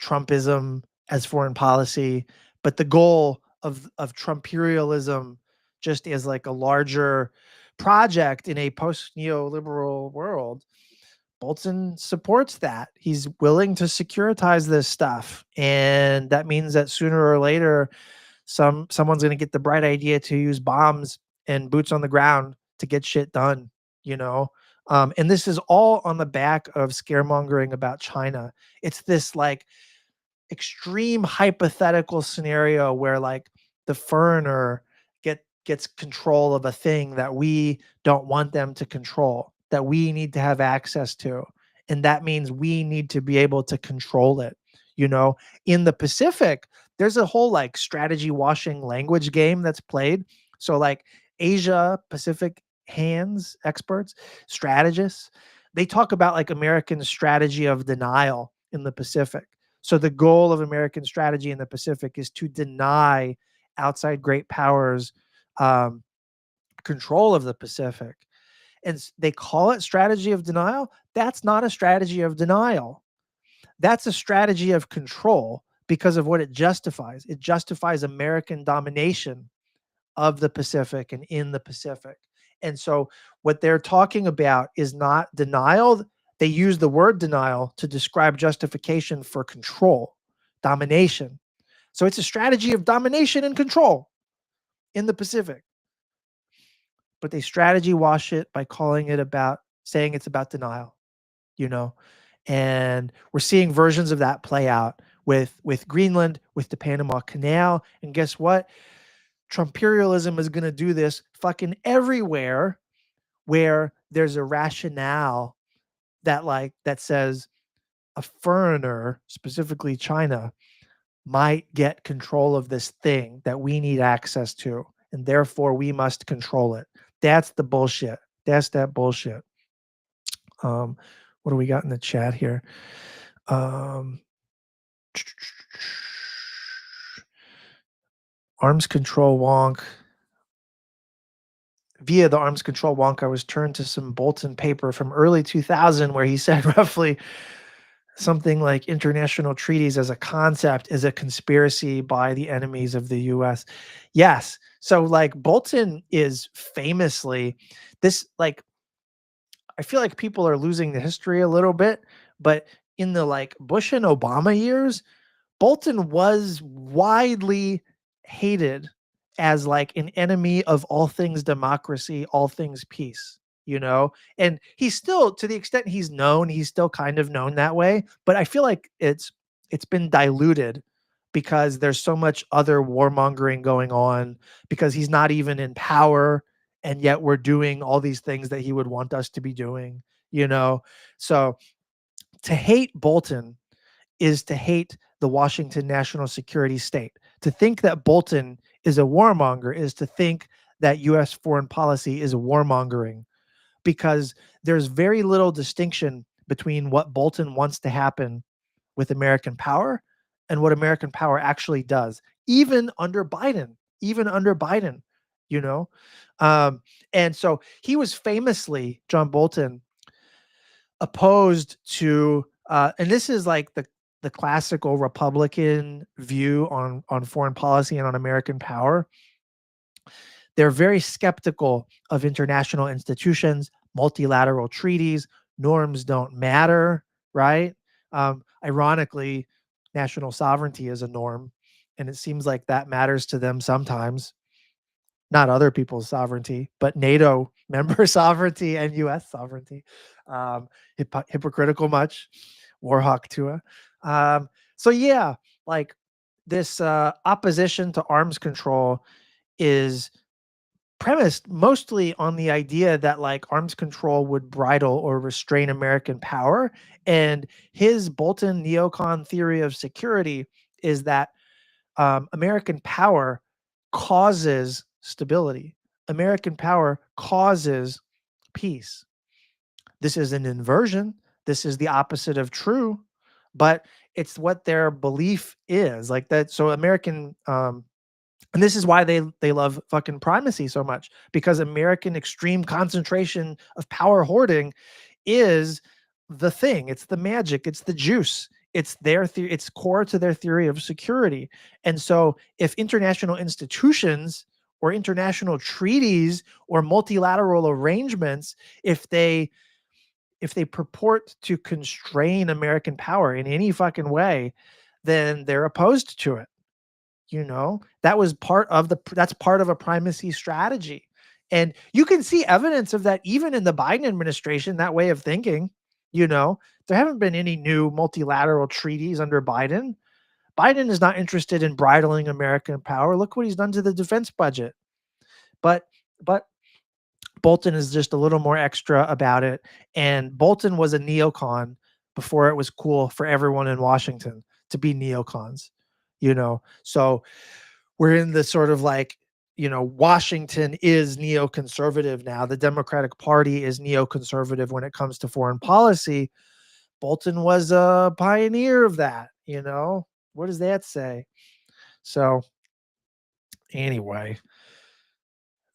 Trumpism as foreign policy, but the goal of Trumperialism just as like a larger project in a post-neoliberal world. Bolton supports that. He's willing to securitize this stuff, and that means that sooner or later, someone's going to get the bright idea to use bombs and boots on the ground to get shit done. And this is all on the back of scaremongering about China. It's this like extreme hypothetical scenario where like the foreigner gets control of a thing that we don't want them to control, that we need to have access to, and that means we need to be able to control it. In the Pacific, there's a whole like strategy washing language game that's played. So like Asia Pacific hands experts, strategists, they talk about like American strategy of denial in the Pacific. So the goal of American strategy in the Pacific is to deny outside great powers control of the Pacific. And they call it strategy of denial. That's not a strategy of denial. That's a strategy of control because of what it justifies. It justifies American domination of the Pacific and in the Pacific. And so what they're talking about is not denial. They use the word denial to describe justification for control, domination. So it's a strategy of domination and control in the Pacific. But they strategy wash it by saying it's about denial, and we're seeing versions of that play out with Greenland, with the Panama Canal. And guess what? Trumperialism is going to do this fucking everywhere where there's a rationale that says a foreigner, specifically China, might get control of this thing that we need access to, and therefore we must control it. That's the bullshit. That's that bullshit. What do we got in the chat here? Arms control wonk. Via the arms control wonk, I was turned to some Bolton paper from early 2000 where he said roughly something like international treaties as a concept is a conspiracy by the enemies of the US. Yes. So like Bolton is famously this, like, I feel like people are losing the history a little bit, but in the like Bush and Obama years, Bolton was widely hated as like an enemy of all things democracy, all things peace, and he's still, to the extent he's known, he's still kind of known that way. But I feel like it's been diluted because there's so much other warmongering going on, because he's not even in power. And yet we're doing all these things that he would want us to be doing. So to hate Bolton is to hate the Washington national security state. To think that Bolton is a warmonger is to think that U.S. foreign policy is warmongering, because there's very little distinction between what Bolton wants to happen with American power and what American power actually does, even under Biden, you know? And so he was famously, John Bolton, opposed to, and this is like the classical Republican view on foreign policy and on American power. They're very skeptical of international institutions, multilateral treaties. Norms don't matter, right? Ironically, national sovereignty is a norm, and it seems like that matters to them sometimes. Not other people's sovereignty, but NATO member sovereignty and U.S. sovereignty. Hypocritical much, Warhawk Tua. So yeah, like this opposition to arms control is premised mostly on the idea that like arms control would bridle or restrain American power. And his Bolton neocon theory of security is that American power causes stability. American power causes peace. This is an inversion. This is the opposite of true, but it's what their belief is like that. So American, and this is why they love fucking primacy so much, because American extreme concentration of power hoarding is the thing. It's the magic. It's the juice. It's their theory. It's core to their theory of security. And so if international institutions or international treaties or multilateral arrangements, if they purport to constrain American power in any fucking way, then they're opposed to it. That was that's part of a primacy strategy. And you can see evidence of that even in the Biden administration, that way of thinking. There haven't been any new multilateral treaties under Biden. Biden is not interested in bridling American power. Look what he's done to the defense budget. But Bolton is just a little more extra about it. And Bolton was a neocon before it was cool for everyone in Washington to be neocons. So we're in the sort of like, Washington is neoconservative now. The Democratic Party is neoconservative when it comes to foreign policy. Bolton was a pioneer of that. What does that say? So anyway,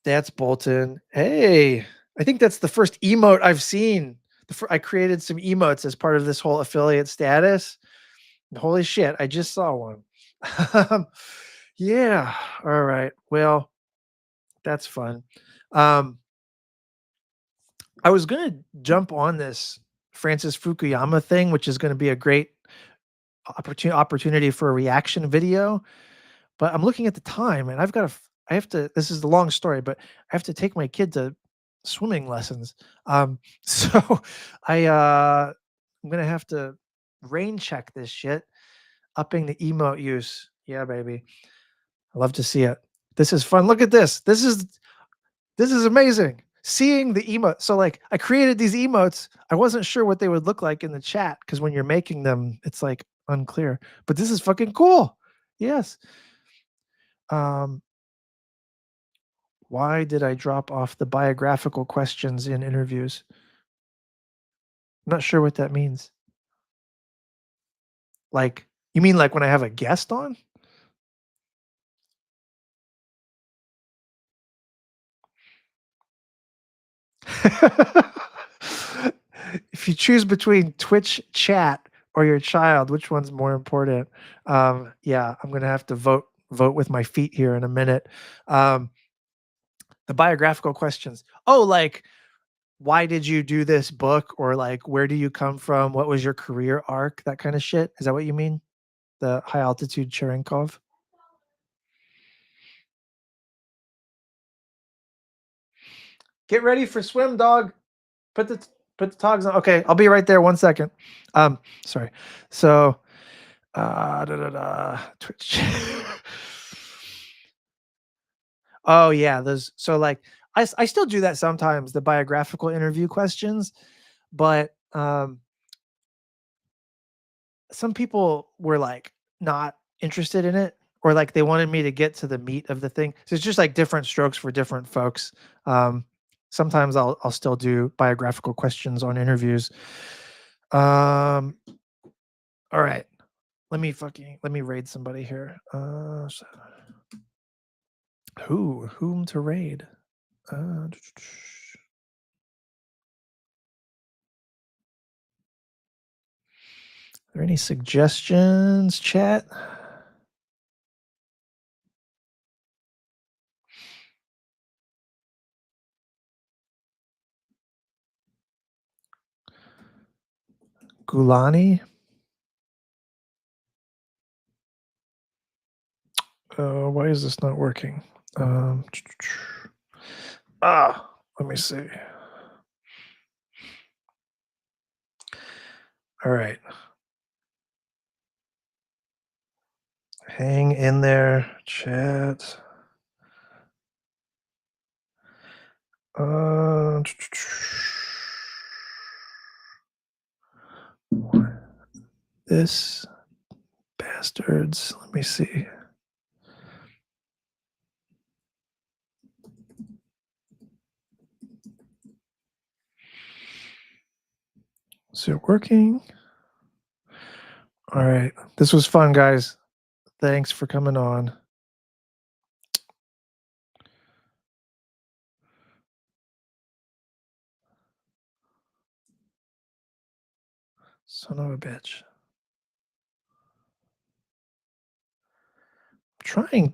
that's Bolton. Hey, I think that's the first emote I've seen. I created some emotes as part of this whole affiliate status. Holy shit, I just saw one. Yeah. All right. Well, that's fun. I was going to jump on this Francis Fukuyama thing, which is going to be a great opportunity for a reaction video. But I'm looking at the time and I have to, this is the long story, but I have to take my kid to swimming lessons. So I'm going to have to rain check this shit, upping the emote use. Yeah, baby. I love to see it. This is fun. Look at this. This is amazing. Seeing the emote. So like I created these emotes. I wasn't sure what they would look like in the chat because when you're making them, it's like unclear. But this is fucking cool. Yes. Why did I drop off the biographical questions in interviews? I'm not sure what that means. Like, you mean like when I have a guest on? If you choose between Twitch chat or your child, which one's more important? Yeah, I'm gonna have to vote with my feet here in a minute. The biographical questions. Oh, like, why did you do this book? Or like, where do you come from? What was your career arc? That kind of shit. Is that what you mean? The high altitude Cherenkov? Get ready for swim, dog. Put the togs on. Okay, I'll be right there. 1 second. Sorry. So, Twitch. Oh yeah, those. So like, I still do that sometimes. The biographical interview questions, but some people were like, not interested in it, or like they wanted me to get to the meat of the thing. So it's just like different strokes for different folks. Sometimes I'll still do biographical questions on interviews. All right. Let me raid somebody here. Whom to raid? Are there any suggestions, chat? Gulani? Why is this not working? Let me see. All right. Hang in there, chat. This bastards. Let me see. Is it working? All right. This was fun, guys. Thanks for coming on. Son of a bitch.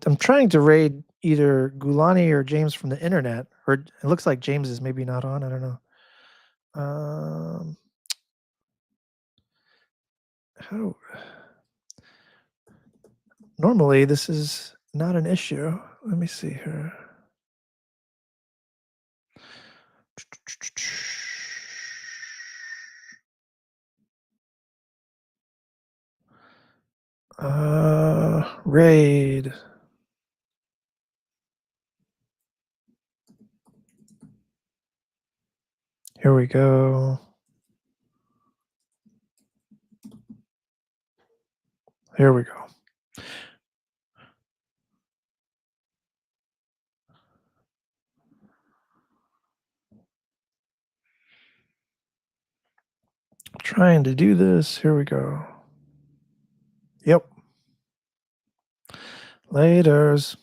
I'm trying to raid either Gulani or James from the internet, or it looks like James is maybe not on. I don't know. How? Normally this is not an issue. Let me see here. Raid. Here we go. Here we go. I'm trying to do this. Here we go. Yep. Laters.